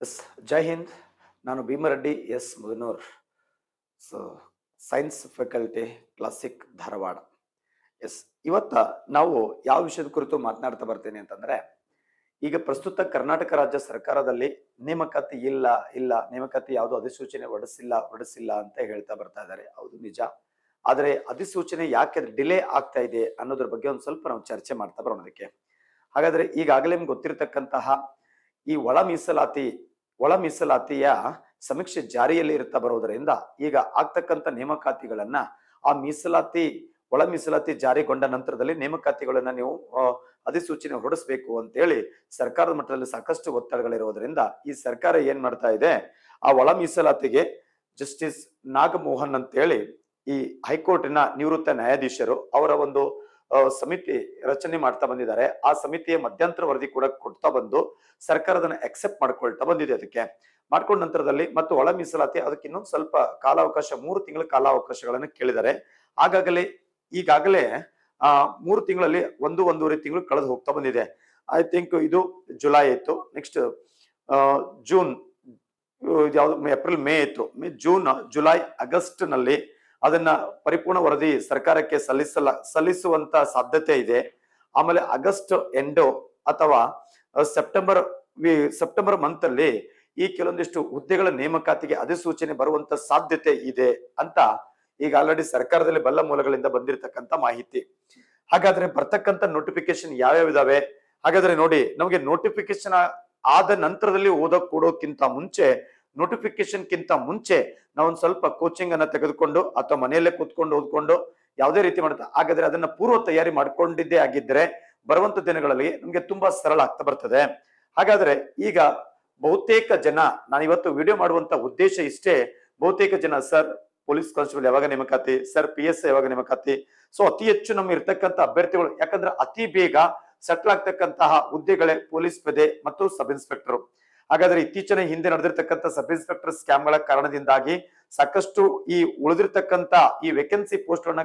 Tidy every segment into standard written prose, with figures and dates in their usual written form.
S Jai Hind. ನಾನು Bhimareddy S Mudanur. So science faculty Classic Dharwad. Yes ಇವತ್ತ ನಾವು ಯಾವ ವಿಷಯದ ಕುರಿತು ಮಾತನಾಡ್ತಾ ಬರ್ತೇನೆ ಅಂತಂದ್ರೆ, ಈಗ ಪ್ರಸ್ತುತ ಕರ್ನಾಟಕ ರಾಜ್ಯ ಸರ್ಕಾರದಲ್ಲಿ ನೇಮಕಾತಿ ಇಲ್ಲ ನೇಮಕಾತಿ ಯಾವುದು ಅಧಿಸೂಚನೆ ಹೊರಡಿಸಿಲ್ಲ ಅಂತ ಹೇಳ್ತಾ ಬರ್ತಾ ಇದ್ದಾರೆ. ಹೌದು, ನಿಜ. ಆದ್ರೆ ಅಧಿಸೂಚನೆ ಯಾಕೆ ಡಿಲೇ ಆಗ್ತಾ ಇದೆ ಅನ್ನೋದ್ರ ಬಗ್ಗೆ ಒಂದ್ ಸ್ವಲ್ಪ ನಾವು ಚರ್ಚೆ ಮಾಡ್ತಾ ಬರೋದಕ್ಕೆ. ಹಾಗಾದ್ರೆ ಈಗಾಗಲೇ ನಿಮ್ಗೆ ಗೊತ್ತಿರತಕ್ಕಂತಹ ಈ ಒಳ ಮೀಸಲಾತಿಯ ಸಮೀಕ್ಷೆ ಜಾರಿಯಲ್ಲಿ ಇರ್ತಾ ಬರೋದರಿಂದ ಈಗ ಆಗ್ತಕ್ಕಂಥ ನೇಮಕಾತಿಗಳನ್ನ ಒಳ ಮೀಸಲಾತಿ ಜಾರಿಗೊಂಡ ನಂತರದಲ್ಲಿ ನೇಮಕಾತಿಗಳನ್ನ ನೀವು ಅಧಿಸೂಚನೆ ಹೊರಡಿಸ್ಬೇಕು ಅಂತೇಳಿ ಸರ್ಕಾರದ ಮಟ್ಟದಲ್ಲಿ ಸಾಕಷ್ಟು ಒತ್ತಡಗಳಿರೋದ್ರಿಂದ ಈ ಸರ್ಕಾರ ಏನ್ ಮಾಡ್ತಾ ಇದೆ, ಆ ಒಳ ಮೀಸಲಾತಿಗೆ ಜಸ್ಟಿಸ್ ನಾಗಮೋಹನ್ ಅಂತೇಳಿ ಈ ಹೈಕೋರ್ಟಿನ ನಿವೃತ್ತ ನ್ಯಾಯಾಧೀಶರು ಅವರ ಒಂದು ಸಮಿತಿ ರಚನೆ ಮಾಡ್ತಾ ಬಂದಿದ್ದಾರೆ. ಆ ಸಮಿತಿಯ ಮಧ್ಯಂತರ ವರದಿ ಕೂಡ ಕೊಡ್ತಾ ಬಂದು ಸರ್ಕಾರ ಅದನ್ನ ಅಕ್ಸೆಪ್ಟ್ ಮಾಡ್ಕೊಳ್ತಾ ಬಂದಿದೆ. ಅದಕ್ಕೆ ಮಾಡ್ಕೊಂಡ ನಂತರದಲ್ಲಿ ಮತ್ತು ಒಳ ಮೀಸಲಾತಿ ಅದಕ್ಕೆ ಇನ್ನೊಂದು ಸ್ವಲ್ಪ ಕಾಲಾವಕಾಶ 3 ತಿಂಗಳ ಕಾಲಾವಕಾಶಗಳನ್ನು ಕೇಳಿದ್ದಾರೆ. ಈಗಾಗಲೇ 3 ತಿಂಗಳಲ್ಲಿ 1.5 ತಿಂಗಳು ಕಳೆದು ಹೋಗ್ತಾ ಬಂದಿದೆ. ಐ ಥಿಂಕ್ ಇದು ಜುಲೈ ಇತ್ತು, ನೆಕ್ಸ್ಟ್ ಜೂನ್, ಯಾವ್ದು ಏಪ್ರಿಲ್ ಮೇ ಇತ್ತು, ಜೂನ್ ಜುಲೈ ಆಗಸ್ಟ್ ನಲ್ಲಿ ಅದನ್ನ ಪರಿಪೂರ್ಣ ವರದಿ ಸರ್ಕಾರಕ್ಕೆ ಸಲ್ಲಿಸುವಂತ ಸಾಧ್ಯತೆ ಇದೆ. ಆಮೇಲೆ ಆಗಸ್ಟ್ ಎಂಡೋ ಅಥವಾ ಸೆಪ್ಟೆಂಬರ್ ಮಂತ್ ಅಲ್ಲಿ ಈ ಕೆಲವೊಂದಿಷ್ಟು ಹುದ್ದೆಗಳ ನೇಮಕಾತಿಗೆ ಅಧಿಸೂಚನೆ ಬರುವಂತ ಸಾಧ್ಯತೆ ಇದೆ ಅಂತ ಈಗ ಆಲ್ರೆಡಿ ಸರ್ಕಾರದಲ್ಲಿ ಬಲ್ಲ ಮೂಲಗಳಿಂದ ಬಂದಿರತಕ್ಕಂತ ಮಾಹಿತಿ. ಹಾಗಾದ್ರೆ ಬರ್ತಕ್ಕಂಥ ನೋಟಿಫಿಕೇಶನ್ ಯಾವ್ಯಾವ ಇದಾವೆ? ಹಾಗಾದ್ರೆ ನೋಡಿ, ನಮಗೆ ನೋಟಿಫಿಕೇಶನ್ ಆದ ನಂತರದಲ್ಲಿ ನೋಟಿಫಿಕೇಶನ್ ಕಿಂತ ಮುಂಚೆ ನಾವೊಂದ್ ಸ್ವಲ್ಪ ಕೋಚಿಂಗ್ ಅನ್ನ ತೆಗೆದುಕೊಂಡು ಅಥವಾ ಮನೆಯಲ್ಲೇ ಕೂತ್ಕೊಂಡು ಓದ್ಕೊಂಡು ಯಾವುದೇ ರೀತಿ ಮಾಡುತ್ತೆ. ಹಾಗಾದ್ರೆ ಅದನ್ನ ಪೂರ್ವ ತಯಾರಿ ಮಾಡ್ಕೊಂಡಿದ್ದೇ ಆಗಿದ್ರೆ ಬರುವಂತ ದಿನಗಳಲ್ಲಿ ನಮ್ಗೆ ತುಂಬಾ ಸರಳ ಆಗ್ತಾ ಬರ್ತದೆ. ಹಾಗಾದ್ರೆ ಈಗ ಬಹುತೇಕ ಜನ, ನಾನು ಇವತ್ತು ವಿಡಿಯೋ ಮಾಡುವಂತ ಉದ್ದೇಶ ಇಷ್ಟೇ, ಬಹುತೇಕ ಜನ ಸರ್ ಪೊಲೀಸ್ ಕಾನ್ಸ್ಟೇಬಲ್ ಯಾವಾಗ ನೇಮಕಾತಿ, ಸರ್ PSI ಯಾವಾಗ ನೇಮಕಾತಿ. ಸೊ ಅತಿ ಹೆಚ್ಚು ನಮ್ಮ ಇರ್ತಕ್ಕಂಥ ಅಭ್ಯರ್ಥಿಗಳು, ಯಾಕಂದ್ರೆ ಅತಿ ಬೇಗ ಸೆಟ್ಲ್ ಆಗ್ತಕ್ಕಂತಹ ಹುದ್ದೆಗಳೇ ಪೊಲೀಸ್ ಪೇದೆ ಮತ್ತು ಸಬ್ ಇನ್ಸ್ಪೆಕ್ಟರ್. ಹಾಗಾದ್ರೆ ಇತ್ತೀಚಿನ ಹಿಂದೆ ನಡೆದಿರ್ತಕ್ಕಂಥ ಸಬ್ ಇನ್ಸ್ಪೆಕ್ಟರ್ ಸ್ಕ್ಯಾಮ್ಗಳ ಕಾರಣದಿಂದಾಗಿ ಸಾಕಷ್ಟು ಈ ಉಳಿದಿರ್ತಕ್ಕಂಥ ಈ ವೇಕೆನ್ಸಿ ಪೋಸ್ಟ್ ಗಳನ್ನ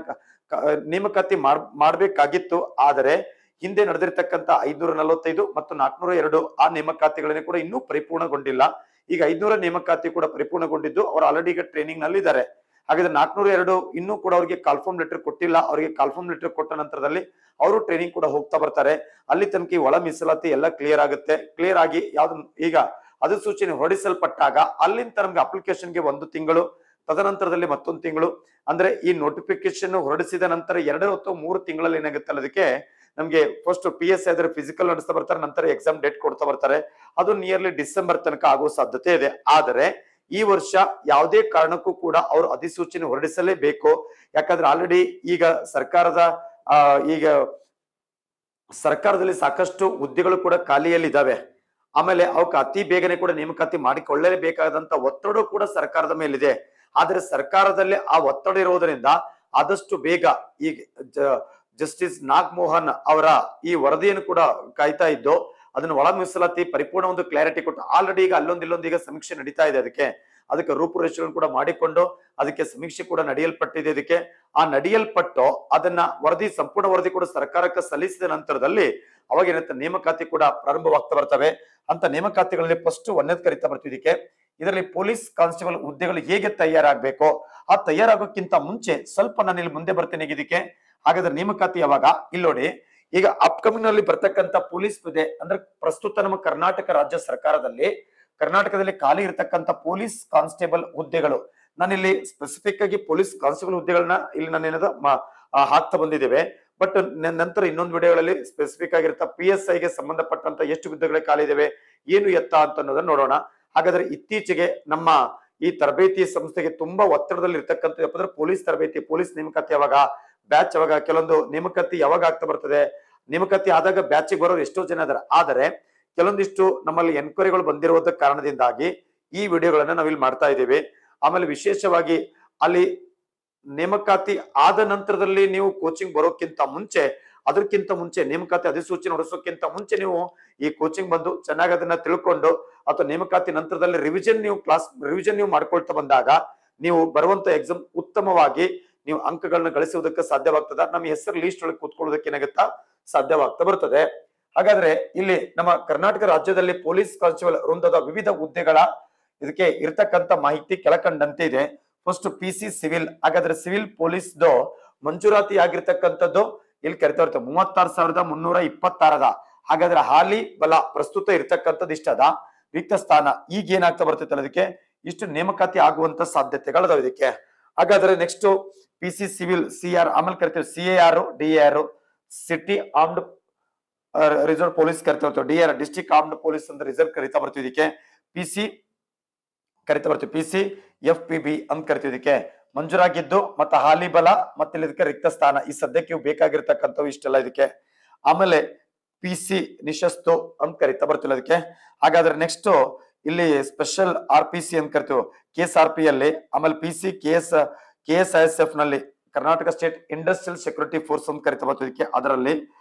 ನೇಮಕಾತಿ ಮಾಡ್ಬೇಕಾಗಿತ್ತು. ಆದರೆ ಹಿಂದೆ ನಡೆದಿರ್ತಕ್ಕಂಥ 545 ಮತ್ತು 402 ಆ ನೇಮಕಾತಿಗಳನ್ನೇ ಕೂಡ ಇನ್ನೂ ಪರಿಪೂರ್ಣಗೊಂಡಿಲ್ಲ. ಈಗ 500 ನೇಮಕಾತಿ ಕೂಡ ಪರಿಪೂರ್ಣಗೊಂಡಿದ್ದು ಅವರು ಆಲ್ರೆಡಿ ಈಗ ಟ್ರೈನಿಂಗ್ ನಲ್ಲಿ ಇದ್ದಾರೆ. ಹಾಗಾದ್ರೆ 402 ಇನ್ನೂ ಕೂಡ ಅವರಿಗೆ ಕಾಲ್ಫಾರ್ಮ್ ಲೆಟರ್ ಕೊಟ್ಟಿಲ್ಲ. ಅವರಿಗೆ ಕಾಲ್ಫಾರ್ಮ್ ಲೆಟರ್ ಕೊಟ್ಟ ನಂತರದಲ್ಲಿ ಅವರು ಟ್ರೈನಿಂಗ್ ಕೂಡ ಹೋಗ್ತಾ ಬರ್ತಾರೆ. ಅಲ್ಲಿ ತನಕ ಈ ಒಳ ಮೀಸಲಾತಿ ಎಲ್ಲ ಕ್ಲಿಯರ್ ಆಗುತ್ತೆ. ಕ್ಲಿಯರ್ ಆಗಿ ಯಾವ್ದು ಈಗ ಅಧಿಸೂಚನೆ ಹೊರಡಿಸಲ್ಪಟ್ಟಾಗ ಅಲ್ಲಿಂದ ನಮ್ಗೆ ಅಪ್ಲಿಕೇಶನ್ಗೆ 1 ತಿಂಗಳು, ತದನಂತರದಲ್ಲಿ ಮತ್ತೊಂದು ತಿಂಗಳು, ಅಂದ್ರೆ ಈ ನೋಟಿಫಿಕೇಶನ್ ಹೊರಡಿಸಿದ ನಂತರ 2 ಅಥವಾ 3 ತಿಂಗಳಲ್ಲಿ ಏನಾಗುತ್ತೆ ಅನ್ನೋದಕ್ಕೆ ನಮ್ಗೆ ಫಸ್ಟ್ PSI ಆದ್ರೆ ಫಿಸಿಕಲ್ ನಡೆಸ್ತಾ ಬರ್ತಾರೆ, ನಂತರ ಎಕ್ಸಾಮ್ ಡೇಟ್ ಕೊಡ್ತಾ ಬರ್ತಾರೆ. ಅದು ನಿಯರ್ಲಿ ಡಿಸೆಂಬರ್ ತನಕ ಆಗೋ ಸಾಧ್ಯತೆ ಇದೆ. ಆದರೆ ಈ ವರ್ಷ ಯಾವುದೇ ಕಾರಣಕ್ಕೂ ಕೂಡ ಅವರು ಅಧಿಸೂಚನೆ ಹೊರಡಿಸಲೇಬೇಕು. ಯಾಕಂದ್ರೆ ಆಲ್ರೆಡಿ ಈಗ ಸರ್ಕಾರದಲ್ಲಿ ಸಾಕಷ್ಟು ಹುದ್ದೆಗಳು ಕೂಡ ಖಾಲಿಯಲ್ಲಿ ಇದಾವೆ. ಆಮೇಲೆ ಅವಕ್ಕೆ ಅತಿ ಬೇಗನೆ ಕೂಡ ನೇಮಕಾತಿ ಮಾಡಿಕೊಳ್ಳಲೇಬೇಕಾದಂತ ಒತ್ತಡ ಕೂಡ ಸರ್ಕಾರದ ಮೇಲಿದೆ. ಆದ್ರೆ ಸರ್ಕಾರದಲ್ಲಿ ಆ ಒತ್ತಡ ಇರುವುದರಿಂದ ಆದಷ್ಟು ಬೇಗ ಈಗ ಜಸ್ಟಿಸ್ ನಾಗಮೋಹನ್ ಅವರ ಈ ವರದಿಯನ್ನು ಕೂಡ ಕಾಯ್ತಾ ಇದ್ದು ಅದನ್ನ ಒಳ ಮೀಸಲಾತಿ ಪರಿಪೂರ್ಣ ಒಂದು ಕ್ಲಾರಿಟಿ ಕೊಟ್ಟು ಆಲ್ರೆಡಿ ಈಗ ಇಲ್ಲೊಂದು ಈಗ ಸಮೀಕ್ಷೆ ನಡೀತಾ ಇದೆ. ಅದಕ್ಕೆ ರೂಪುರೇಷೆಗಳನ್ನು ಕೂಡ ಮಾಡಿಕೊಂಡು ಅದಕ್ಕೆ ಸಮೀಕ್ಷೆ ಕೂಡ ನಡೆಯಲ್ಪಟ್ಟಿದೆ. ಆ ನಡೆಯಲ್ಪಟ್ಟು ಅದನ್ನ ಸಂಪೂರ್ಣ ವರದಿ ಕೂಡ ಸರ್ಕಾರಕ್ಕೆ ಸಲ್ಲಿಸಿದ ನಂತರದಲ್ಲಿ ಅವಾಗೇನಂತ ನೇಮಕಾತಿ ಕೂಡ ಪ್ರಾರಂಭವಾಗ್ತಾ ಬರ್ತವೆ. ಅಂತ ನೇಮಕಾತಿಗಳಲ್ಲಿ ಫಸ್ಟ್ ಒಂದನೇದು ಕರಿತಾ ಬರ್ತಿದ್ದಕ್ಕೆ ಇದರಲ್ಲಿ ಪೊಲೀಸ್ ಕಾನ್ಸ್ಟೇಬಲ್ ಹುದ್ದೆಗಳು ಹೇಗೆ ತಯಾರಾಗಬೇಕು, ಆ ತಯಾರಾಗೋಕ್ಕಿಂತ ಮುಂಚೆ ಸ್ವಲ್ಪ ನಾನು ಇಲ್ಲಿ ಮುಂದೆ ಬರ್ತೇನೆ ಇದಕ್ಕೆ. ಹಾಗಾದ್ರೆ ನೇಮಕಾತಿ ಯಾವಾಗ ಇಲ್ಲಿ ನೋಡಿ, ಈಗ ಅಪ್ಕಮಿಂಗ್ ನಲ್ಲಿ ಬರ್ತಕ್ಕಂಥ ಪೊಲೀಸ್ ಹುದ್ದೆ ಅಂದ್ರೆ ಪ್ರಸ್ತುತ ನಮ್ಮ ಕರ್ನಾಟಕದಲ್ಲಿ ಖಾಲಿ ಇರತಕ್ಕಂಥ ಪೊಲೀಸ್ ಕಾನ್ಸ್ಟೇಬಲ್ ಹುದ್ದೆಗಳು, ನಾನಿಲ್ಲಿ ಸ್ಪೆಸಿಫಿಕ್ ಆಗಿ ಪೊಲೀಸ್ ಕಾನ್ಸ್ಟೇಬಲ್ ಹುದ್ದೆಗಳನ್ನ ಇಲ್ಲಿ ನಾನೇನದ ಹಾಕ್ತಾ ಬಂದಿದ್ದೇವೆ. ಬಟ್ ನಂತರ ಇನ್ನೊಂದು ವಿಡಿಯೋಗಳಲ್ಲಿ ಸ್ಪೆಸಿಫಿಕ್ ಆಗಿರ್ತ PSIಗೆ ಸಂಬಂಧಪಟ್ಟಂತ ಎಷ್ಟು ಹುದ್ದೆಗಳೇ ಖಾಲಿ ಇದಾವೆ, ಏನು ಎತ್ತ ಅಂತ ಅನ್ನೋದನ್ನ ನೋಡೋಣ. ಹಾಗಾದ್ರೆ ಇತ್ತೀಚೆಗೆ ನಮ್ಮ ಈ ತರಬೇತಿ ಸಂಸ್ಥೆಗೆ ತುಂಬಾ ಒತ್ತಡದಲ್ಲಿ ಇರ್ತಕ್ಕಂಥ ಯಾಕಂದ್ರೆ ಪೊಲೀಸ್ ತರಬೇತಿ, ಪೊಲೀಸ್ ನೇಮಕಾತಿ ಯಾವಾಗ, ಬ್ಯಾಚ್ ಯಾವಾಗ, ಕೆಲವೊಂದು ನೇಮಕಾತಿ ಯಾವಾಗ ಆಗ್ತಾ ಬರ್ತದೆ, ನೇಮಕಾತಿ ಆದಾಗ ಬ್ಯಾಚಿಗೆ ಬರೋರು ಎಷ್ಟೋ ಜನ ಇದಾರೆ. ಆದರೆ ಕೆಲವೊಂದಿಷ್ಟು ನಮ್ಮಲ್ಲಿ ಎನ್ಕ್ವೈರಿಗಳು ಬಂದಿರುವುದ ಕಾರಣದಿಂದಾಗಿ ಈ ವಿಡಿಯೋಗಳನ್ನ ನಾವಿಲ್ಲಿ ಮಾಡ್ತಾ ಇದ್ದೀವಿ. ಆಮೇಲೆ ವಿಶೇಷವಾಗಿ ಅಲ್ಲಿ ನೇಮಕಾತಿ ಆದ ನಂತರದಲ್ಲಿ ನೀವು ಕೋಚಿಂಗ್ ಬರೋಕ್ಕಿಂತ ಮುಂಚೆ, ಅದಕ್ಕಿಂತ ಮುಂಚೆ ನೇಮಕಾತಿ ಅಧಿಸೂಚನೆ ಹೊರಡಿಸೋಕ್ಕಿಂತ ಮುಂಚೆ ನೀವು ಈ ಕೋಚಿಂಗ್ ಬಂದು ಚೆನ್ನಾಗಿ ಅದನ್ನ ತಿಳ್ಕೊಂಡು ಅಥವಾ ನೇಮಕಾತಿ ನಂತರದಲ್ಲಿ ರಿವಿಷನ್ ನೀವು ಮಾಡ್ಕೊಳ್ತಾ ಬಂದಾಗ ನೀವು ಬರುವಂತ ಎಕ್ಸಾಮ್ ಉತ್ತಮವಾಗಿ ನೀವು ಅಂಕಗಳನ್ನ ಗಳಿಸುವುದಕ್ಕೆ ಸಾಧ್ಯವಾಗ್ತದ. ನಮ್ಮ ಹೆಸರು ಲೀಸ್ಟ್ ಒಳಗೆ ಕೂತ್ಕೊಳ್ಳೋದಕ್ಕೆ ಏನಾಗುತ್ತಾ ಸಾಧ್ಯವಾಗ್ತಾ ಬರ್ತದೆ. ಹಾಗಾದ್ರೆ ಇಲ್ಲಿ ನಮ್ಮ ಕರ್ನಾಟಕ ರಾಜ್ಯದಲ್ಲಿ ಪೊಲೀಸ್ ಕಾನ್ಸ್ಟೇಬಲ್ ವೃಂದದ ವಿವಿಧ ಹುದ್ದೆಗಳ ಇದಕ್ಕೆ ಇರ್ತಕ್ಕಂಥ ಮಾಹಿತಿ ಕೆಳಕಂಡಂತೆ ಇದೆ. First PC civil. ಹಾಗಾದ್ರೆ ಸಿವಿಲ್ ಪೊಲೀಸ್ದು ಮಂಜೂರಾತಿ ಆಗಿರ್ತಕ್ಕಂಥದ್ದು ಇಲ್ಲಿ ಕರಿತಾ ಇರ್ತದೆ 36,326 ಹಾಗಾದ್ರೆ ಹಾಲಿ ಬಲ ಪ್ರಸ್ತುತ ಇರ್ತಕ್ಕಂಥದ್ದು ಇಷ್ಟದ ರಿಕ್ತ ಸ್ಥಾನ. ಈಗ ಏನಾಗ್ತಾ ಬರ್ತೈತೆ ಅದಕ್ಕೆ ಇಷ್ಟು ನೇಮಕಾತಿ ಆಗುವಂತ ಸಾಧ್ಯತೆಗಳಿದಾವೆ ಇದಕ್ಕೆ. ಹಾಗಾದ್ರೆ ನೆಕ್ಸ್ಟ್ PC ಸಿವಿಲ್ CR ಆಮೇಲೆ ಕರಿತೀವಿ CAR DAR city armed reserve police ಕರಿತಾ ಬರ್ತೀವಿ. DR ಡಿಸ್ಟ್ರಿಕ್ಟ್ ಆರ್ಮ್ಡ್ ಪೊಲೀಸ್ ಅಂತ ರಿಸರ್ವ್ ಕರಿತಾ ಬರ್ತೀವಿ ಇದಕ್ಕೆ. PC ಕರಿತಾ ಬರ್ತೀವಿ PC FPB ಅಂತ ಕರಿತೀವಿ ಇದಕ್ಕೆ. ಮಂಜೂರಾಗಿದ್ದು ಮತ್ತೆ ಹಾಲಿ ಬಲ ಮತ್ತೆ ಇದಕ್ಕೆ ರಿಕ್ತ ಸ್ಥಾನ ಈ ಸದ್ಯಕ್ಕೆ ಬೇಕಾಗಿರ್ತಕ್ಕಂಥವು ಇಷ್ಟೆಲ್ಲ ಇದಕ್ಕೆ. ಆಮೇಲೆ PC ನಿಶಸ್ತು ಅಂತ ಕರಿತಾ ಬರ್ತಿಲ್ಲ ಅದಕ್ಕೆ. ಹಾಗಾದ್ರೆ ನೆಕ್ಸ್ಟ್ ಇಲ್ಲಿ ಸ್ಪೆಷಲ್ RPC ಅಂತ ಕರಿತೀವಿ KSRP ಅಲ್ಲಿ. ಆಮೇಲೆ PC KSISF ನಲ್ಲಿ Karnataka state industrial security force ಅಂತ ಕರಿತಾ ಬರ್ತೀವಿ ಇದಕ್ಕೆ ಅದರಲ್ಲಿ.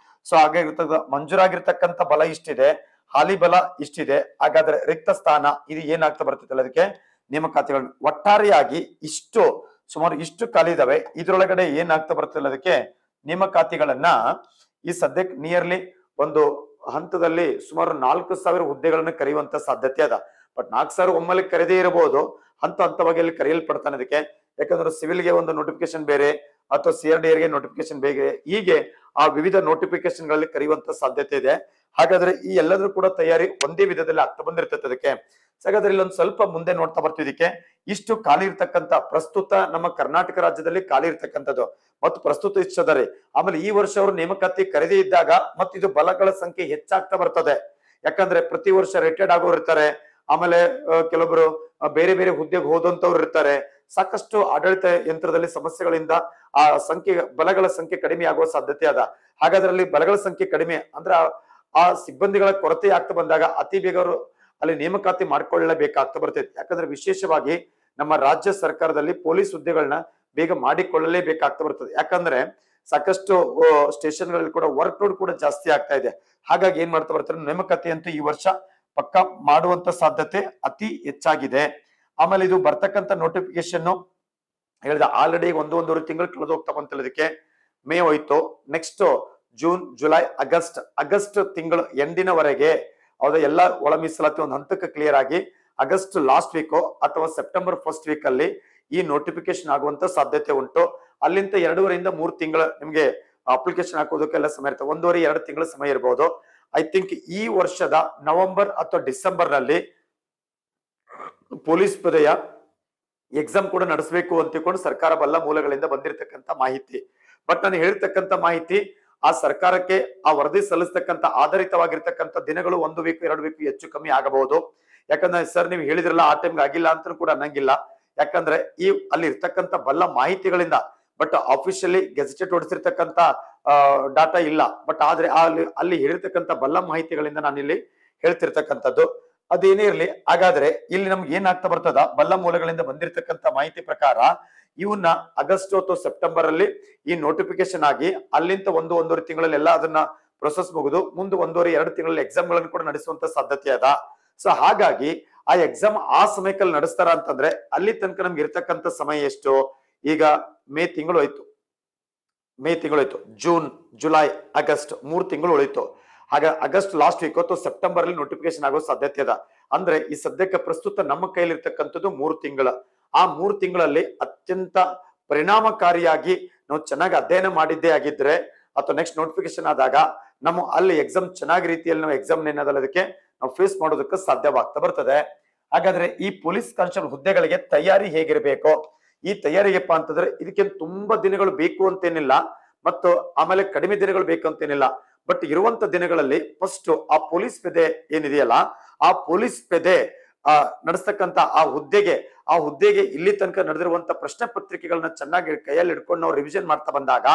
ಸೊ ಹಾಗೆ ಮಂಜೂರಾಗಿರ್ತಕ್ಕಂಥ ಬಲ ಇಷ್ಟಿದೆ, ಹಾಲಿ ಬಲ ಇಷ್ಟಿದೆ. ಹಾಗಾದ್ರೆ ರಿಕ್ತ ಸ್ಥಾನ ಇದು ಏನಾಗ್ತಾ ಬರ್ತೈತಲ್ಲ ಅದಕ್ಕೆ ನೇಮಕಾತಿಗಳು ಒಟ್ಟಾರೆಯಾಗಿ ಇಷ್ಟು ಸುಮಾರು ಇಷ್ಟು ಖಾಲಿ ಇದಾವೆ. ಇದ್ರೊಳಗಡೆ ಏನಾಗ್ತಾ ಬರ್ತಲ್ಲ ಅದಕ್ಕೆ ನೇಮಕಾತಿಗಳನ್ನ ಈ ಸದ್ಯಕ್ಕೆ ನಿಯರ್ಲಿ ಒಂದು ಹಂತದಲ್ಲಿ ಸುಮಾರು 4,000 ಹುದ್ದೆಗಳನ್ನು ಕರೆಯುವಂತ ಸಾಧ್ಯತೆ ಅದ. ಬಟ್ 4,000 ಒಮ್ಮೆಲೆ ಕರೆದೇ ಇರಬಹುದು, ಹಂತ ಹಂತವಾಗಿ ಅಲ್ಲಿ ಕರೆಯಲ್ಪಡ್ತಾನೆ ಅದಕ್ಕೆ. ಯಾಕಂದ್ರೆ ಸಿವಿಲ್ಗೆ ಒಂದು ನೋಟಿಫಿಕೇಶನ್ ಬೇರೆ ಅಥವಾ CRDR ಗೆ ನೋಟಿಫಿಕೇಶನ್ ಬೇರೆ, ಹೀಗೆ ಆ ವಿವಿಧ ನೋಟಿಫಿಕೇಶನ್ ಗಳಲ್ಲಿ ಕರೆಯುವಂತ ಸಾಧ್ಯತೆ ಇದೆ. ಹಾಗಾದ್ರೆ ಈ ಎಲ್ಲದೂ ಕೂಡ ತಯಾರಿ ಒಂದೇ ವಿಧದಲ್ಲಿ ಆಗ್ತಾ ಬಂದಿರ್ತದೆ ಅದಕ್ಕೆ. ಹಾಗಾದ್ರೆ ಇಲ್ಲೊಂದು ಸ್ವಲ್ಪ ಮುಂದೆ ನೋಡ್ತಾ ಬರ್ತೀವಿ ಇದಕ್ಕೆ. ಇಷ್ಟು ಖಾಲಿ ಇರ್ತಕ್ಕಂಥ ಪ್ರಸ್ತುತ ನಮ್ಮ ಕರ್ನಾಟಕ ರಾಜ್ಯದಲ್ಲಿ ಖಾಲಿ ಇರ್ತಕ್ಕಂಥದ್ದು ಮತ್ತು ಪ್ರಸ್ತುತ ಇಷ್ಟದರಿ. ಆಮೇಲೆ ಈ ವರ್ಷ ಅವರು ನೇಮಕಾತಿ ಕರೆದೇ ಇದ್ದಾಗ ಮತ್ತು ಇದು ಬಲಗಳ ಸಂಖ್ಯೆ ಹೆಚ್ಚಾಗ್ತಾ ಬರ್ತದೆ. ಯಾಕಂದ್ರೆ ಪ್ರತಿ ವರ್ಷ ರಿಟೈರ್ಡ್ ಆಗೋರು ಇರ್ತಾರೆ, ಆಮೇಲೆ ಕೆಲವೊಬ್ರು ಬೇರೆ ಬೇರೆ ಹುದ್ದೆಗೆ ಹೋದಂತವ್ರು ಇರ್ತಾರೆ. ಸಾಕಷ್ಟು ಆಡಳಿತ ಯಂತ್ರದಲ್ಲಿ ಸಮಸ್ಯೆಗಳಿಂದ ಆ ಸಂಖ್ಯೆ ಬಲಗಳ ಸಂಖ್ಯೆ ಕಡಿಮೆ ಆಗುವ ಸಾಧ್ಯತೆ ಅದ. ಹಾಗಾದ್ರಲ್ಲಿ ಬಲಗಳ ಸಂಖ್ಯೆ ಕಡಿಮೆ ಅಂದ್ರೆ ಆ ಸಿಬ್ಬಂದಿಗಳ ಕೊರತೆ ಆಗ್ತಾ ಬಂದಾಗ ಅತಿ ಬೇಗ ಅವರು ಅಲ್ಲಿ ನೇಮಕಾತಿ ಮಾಡ್ಕೊಳ್ಳಲೇಬೇಕಾಗ್ತಾ ಬರ್ತೈತಿ. ಯಾಕಂದ್ರೆ ವಿಶೇಷವಾಗಿ ನಮ್ಮ ರಾಜ್ಯ ಸರ್ಕಾರದಲ್ಲಿ ಪೊಲೀಸ್ ಹುದ್ದೆಗಳನ್ನ ಬೇಗ ಮಾಡಿಕೊಳ್ಳಲೇಬೇಕಾಗ್ತಾ ಬರ್ತದೆ. ಯಾಕಂದ್ರೆ ಸಾಕಷ್ಟು ಸ್ಟೇಷನ್ಗಳಲ್ಲಿ ಕೂಡ ವರ್ಕ್ ಲೋಡ್ ಕೂಡ ಜಾಸ್ತಿ ಆಗ್ತಾ ಇದೆ. ಹಾಗಾಗಿ ಏನ್ ಮಾಡ್ತಾ ಬರ್ತಾರೆ, ನೇಮಕಾತಿ ಅಂತೂ ಈ ವರ್ಷ ಪಕ್ಕ ಮಾಡುವಂತ ಸಾಧ್ಯತೆ ಅತಿ ಹೆಚ್ಚಾಗಿದೆ. ಆಮೇಲೆ ಇದು ಬರ್ತಕ್ಕಂಥ ನೋಟಿಫಿಕೇಶನ್ ಹೇಳಿದ ಆಲ್ರೆಡಿ ಒಂದೂವರೆ ತಿಂಗಳು ಕಳೆದು ಹೋಗ್ತಾ ಬಂತಲ್ಲದಕ್ಕೆ. ಮೇ ಹೋಯ್ತು, ನೆಕ್ಸ್ಟ್ ಜೂನ್ ಜುಲೈ ಆಗಸ್ಟ್ ತಿಂಗಳು ಎಂಡಿನವರೆಗೆ ಹೌದಾ ಎಲ್ಲ ಒಳ ಮೀಸಲಾತಿ ಒಂದು ಹಂತಕ್ಕೆ ಕ್ಲಿಯರ್ ಆಗಿ ಆಗಸ್ಟ್ ಲಾಸ್ಟ್ ವೀಕ್ ಅಥವಾ ಸೆಪ್ಟೆಂಬರ್ ಫಸ್ಟ್ ವೀಕ್ ಅಲ್ಲಿ ಈ ನೋಟಿಫಿಕೇಶನ್ ಆಗುವಂತ ಸಾಧ್ಯತೆ ಉಂಟು. ಅಲ್ಲಿಂದ 2.5 3 ತಿಂಗಳು ನಿಮ್ಗೆ ಅಪ್ಲಿಕೇಶನ್ ಹಾಕೋದಕ್ಕೆಲ್ಲ ಸಮಯ ಇರ್ತದೆ. 1.5 2 ತಿಂಗಳ ಸಮಯ ಇರಬಹುದು. ಐ ಥಿಂಕ್ ಈ ವರ್ಷದ ನವೆಂಬರ್ ಅಥವಾ ಡಿಸೆಂಬರ್ ನಲ್ಲಿ ಪೊಲೀಸ್ ಪದೆಯ ಎಕ್ಸಾಮ್ ಕೂಡ ನಡೆಸಬೇಕು ಅಂತ ತಿಳ್ಕೊಂಡು ಸರ್ಕಾರ ಬಲ್ಲ ಮೂಲಗಳಿಂದ ಬಂದಿರತಕ್ಕಂತ ಮಾಹಿತಿ. ಬಟ್ ನಾನು ಹೇಳಿರ್ತಕ್ಕಂಥ ಮಾಹಿತಿ ಆ ಸರ್ಕಾರಕ್ಕೆ ಆ ವರದಿ ಸಲ್ಲಿಸ್ತಕ್ಕಂಥ ಆಧಾರಿತವಾಗಿರ್ತಕ್ಕಂಥ ದಿನಗಳು 1 ವೀಕ್ 2 ವೀಕ್ ಹೆಚ್ಚು ಕಮ್ಮಿ ಆಗಬಹುದು. ಯಾಕಂದ್ರೆ ಸರ್ ನೀವು ಹೇಳಿದ್ರಲ್ಲ ಆ ಟೈಮ್ಗೆ ಆಗಿಲ್ಲ ಅಂತ ಕೂಡ ಅನ್ನಂಗಿಲ್ಲ. ಯಾಕಂದ್ರೆ ಈ ಅಲ್ಲಿ ಇರ್ತಕ್ಕಂಥ ಬಲ್ಲ ಮಾಹಿತಿಗಳಿಂದ ಬಟ್ ಆಫಿಷಿಯಲಿ ಗೆಜೆಟೆಡ್ ಹೊಡಿಸಿರ್ತಕ್ಕಂಥ ಡಾಟಾ ಇಲ್ಲ. ಬಟ್ ಆದ್ರೆ ಅಲ್ಲಿ ಹೇಳಿರ್ತಕ್ಕಂಥ ಬಲ್ಲ ಮಾಹಿತಿಗಳಿಂದ ನಾನು ಇಲ್ಲಿ ಹೇಳ್ತಿರ್ತಕ್ಕಂಥದ್ದು ಅದೇನೇ ಇರ್ಲಿ. ಹಾಗಾದ್ರೆ ಇಲ್ಲಿ ನಮ್ಗೆ ಏನಾಗ್ತಾ ಬರ್ತದ, ಬಲ್ಲ ಮೂಲಗಳಿಂದ ಬಂದಿರತಕ್ಕಂಥ ಮಾಹಿತಿ ಪ್ರಕಾರ ಇವನ್ನ ಆಗಸ್ಟ್ ಅಥವಾ ಸೆಪ್ಟೆಂಬರ್ ಅಲ್ಲಿ ಈ ನೋಟಿಫಿಕೇಶನ್ ಆಗಿ ಅಲ್ಲಿಂದ 1-1.5 ತಿಂಗಳಲ್ಲಿ ಎಲ್ಲ ಅದನ್ನ ಪ್ರೊಸೆಸ್ ಮುಗಿದು ಮುಂದೆ 1.5-2 ತಿಂಗಳಲ್ಲಿ ಎಕ್ಸಾಮ್ ಗಳನ್ನು ಕೂಡ ನಡೆಸುವಂತ ಸಾಧ್ಯತೆ ಅದ. ಸೊ ಹಾಗಾಗಿ ಆ ಎಕ್ಸಾಮ್ ಆ ಸಮಯದಲ್ಲಿ ನಡೆಸ್ತಾರ ಅಂತಂದ್ರೆ ಅಲ್ಲಿ ತನಕ ನಮ್ಗೆ ಇರ್ತಕ್ಕಂಥ ಸಮಯ ಎಷ್ಟು, ಈಗ ಮೇ ತಿಂಗಳು ಹೋಯ್ತು, ಜೂನ್ ಜುಲೈ ಆಗಸ್ಟ್ 3 ತಿಂಗಳು ಉಳಿತು. ಹಾಗ ಆಗಸ್ಟ್ ಲಾಸ್ಟ್ ವೀಕ್ ಅಥವಾ ಸೆಪ್ಟೆಂಬರ್ ಅಲ್ಲಿ ನೋಟಿಫಿಕೇಶನ್ ಆಗೋ ಸಾಧ್ಯತೆ ಅದ. ಅಂದ್ರೆ ಈ ಸದ್ಯಕ್ಕೆ ಪ್ರಸ್ತುತ ನಮ್ಮ ಕೈಲಿ ಇರ್ತಕ್ಕಂಥದ್ದು 3 ತಿಂಗಳ. ಆ 3 ತಿಂಗಳಲ್ಲಿ ಅತ್ಯಂತ ಪರಿಣಾಮಕಾರಿಯಾಗಿ ನಾವು ಚೆನ್ನಾಗಿ ಅಧ್ಯಯನ ಮಾಡಿದ್ದೇ ಆಗಿದ್ರೆ ಅಥವಾ ನೆಕ್ಸ್ಟ್ ನೋಟಿಫಿಕೇಶನ್ ಆದಾಗ ನಮ್ಮ ಅಲ್ಲಿ ಎಕ್ಸಾಮ್ ಚೆನ್ನಾಗಿ ರೀತಿಯಲ್ಲಿ ನಾವು ಎಕ್ಸಾಮ್ ಏನದಲ್ಲ ಅದಕ್ಕೆ ನಾವು ಫೇಸ್ ಮಾಡೋದಕ್ಕೆ ಸಾಧ್ಯವಾಗ್ತಾ ಬರ್ತದೆ. ಹಾಗಾದ್ರೆ ಈ ಪೊಲೀಸ್ ಕಾನ್ಸ್ಟೇಬಲ್ ಹುದ್ದೆಗಳಿಗೆ ತಯಾರಿ ಹೇಗಿರ್ಬೇಕು, ಈ ತಯಾರಿಗೆಪ್ಪ ಅಂತಂದ್ರೆ ಇದಕ್ಕೆ ತುಂಬಾ ದಿನಗಳು ಬೇಕು ಅಂತೇನಿಲ್ಲ ಮತ್ತು ಆಮೇಲೆ ಕಡಿಮೆ ದಿನಗಳು ಬೇಕು ಅಂತೇನಿಲ್ಲ. ಬಟ್ ಇರುವಂತ ದಿನಗಳಲ್ಲಿ ಫಸ್ಟ್ ಆ ಪೊಲೀಸ್ ಪೇದೆ ಏನಿದೆಯಲ್ಲ ಆ ಪೊಲೀಸ್ ಪೇದೆ ನಡೆಸ್ತಕ್ಕಂತ ಆ ಹುದ್ದೆಗೆ ಇಲ್ಲಿ ತನಕ ನಡೆದಿರುವಂತ ಪ್ರಶ್ನೆ ಪತ್ರಿಕೆಗಳನ್ನ ಚೆನ್ನಾಗಿ ಕೈಯಲ್ಲಿ ಹಿಡ್ಕೊಂಡು ನಾವು ರಿವಿಷನ್ ಮಾಡ್ತಾ ಬಂದಾಗ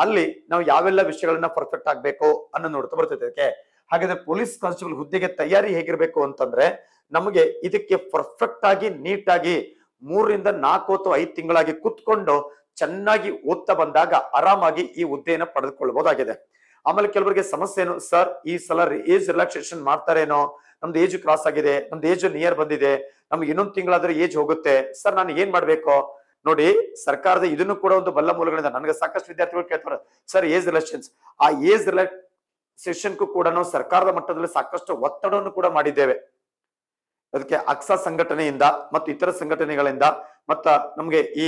ಅಲ್ಲಿ ನಾವು ಯಾವೆಲ್ಲ ವಿಷಯಗಳನ್ನ ಪರ್ಫೆಕ್ಟ್ ಆಗ್ಬೇಕು ಅನ್ನೋ ನೋಡ್ತಾ ಬರ್ತೈತೆ. ಹಾಗಾದ್ರೆ ಪೊಲೀಸ್ ಕಾನ್ಸ್ಟೇಬಲ್ ಹುದ್ದೆಗೆ ತಯಾರಿ ಹೇಗಿರ್ಬೇಕು ಅಂತಂದ್ರೆ ನಮಗೆ ಇದಕ್ಕೆ ಪರ್ಫೆಕ್ಟ್ ಆಗಿ ನೀಟ್ ಆಗಿ 3 ರಿಂದ 4 ಅಥವಾ 5 ತಿಂಗಳಾಗಿ ಕುತ್ಕೊಂಡು ಚೆನ್ನಾಗಿ ಓದ್ತಾ ಬಂದಾಗ ಆರಾಮಾಗಿ ಈ ಹುದ್ದೆಯನ್ನ ಪಡೆದುಕೊಳ್ಬಹುದಾಗಿದೆ. ಆಮೇಲೆ ಕೆಲವರಿಗೆ ಸಮಸ್ಯೆ ಏನು, ಸರ್ ಈ ಸಲ ಏಜ್ ರಿಲ್ಯಾಕ್ಸೇಷನ್ ಮಾಡ್ತಾರೇನೋ, ನಮ್ದು ಏಜ್ ಕ್ರಾಸ್ ಆಗಿದೆ, ನಮ್ದು ಏಜ್ ನಿಯರ್ ಬಂದಿದೆ, ನಮ್ಗೆ ಇನ್ನೊಂದು ತಿಂಗಳಾದ್ರೆ ಏಜ್ ಹೋಗುತ್ತೆ, ಸರ್ ನಾನು ಏನ್ ಮಾಡ್ಬೇಕು ನೋಡಿ. ಸರ್ಕಾರದ ಇದನ್ನು ಕೂಡ ಒಂದು ಬಲ್ಲ ಮೂಲಗಳಿಂದ ನನಗೆ ಸಾಕಷ್ಟು ವಿದ್ಯಾರ್ಥಿಗಳು ಕೇಳ್ತಾರೆ, ಸರ್ ಏಜ್ ರಿಲ್ಯಾಕ್ಸೇಷನ್ಸ್, ಆ ಏಜ್ ಸೆಷನ್ಗೂ ಕೂಡ ನಾವು ಸರ್ಕಾರದ ಮಟ್ಟದಲ್ಲಿ ಸಾಕಷ್ಟು ಒತ್ತಡವನ್ನು ಕೂಡ ಮಾಡಿದ್ದೇವೆ. ಅದಕ್ಕೆ ಅಕ್ಸಾ ಸಂಘಟನೆಯಿಂದ ಮತ್ತು ಇತರ ಸಂಘಟನೆಗಳಿಂದ ಮತ್ತ ನಮ್ಗೆ ಈ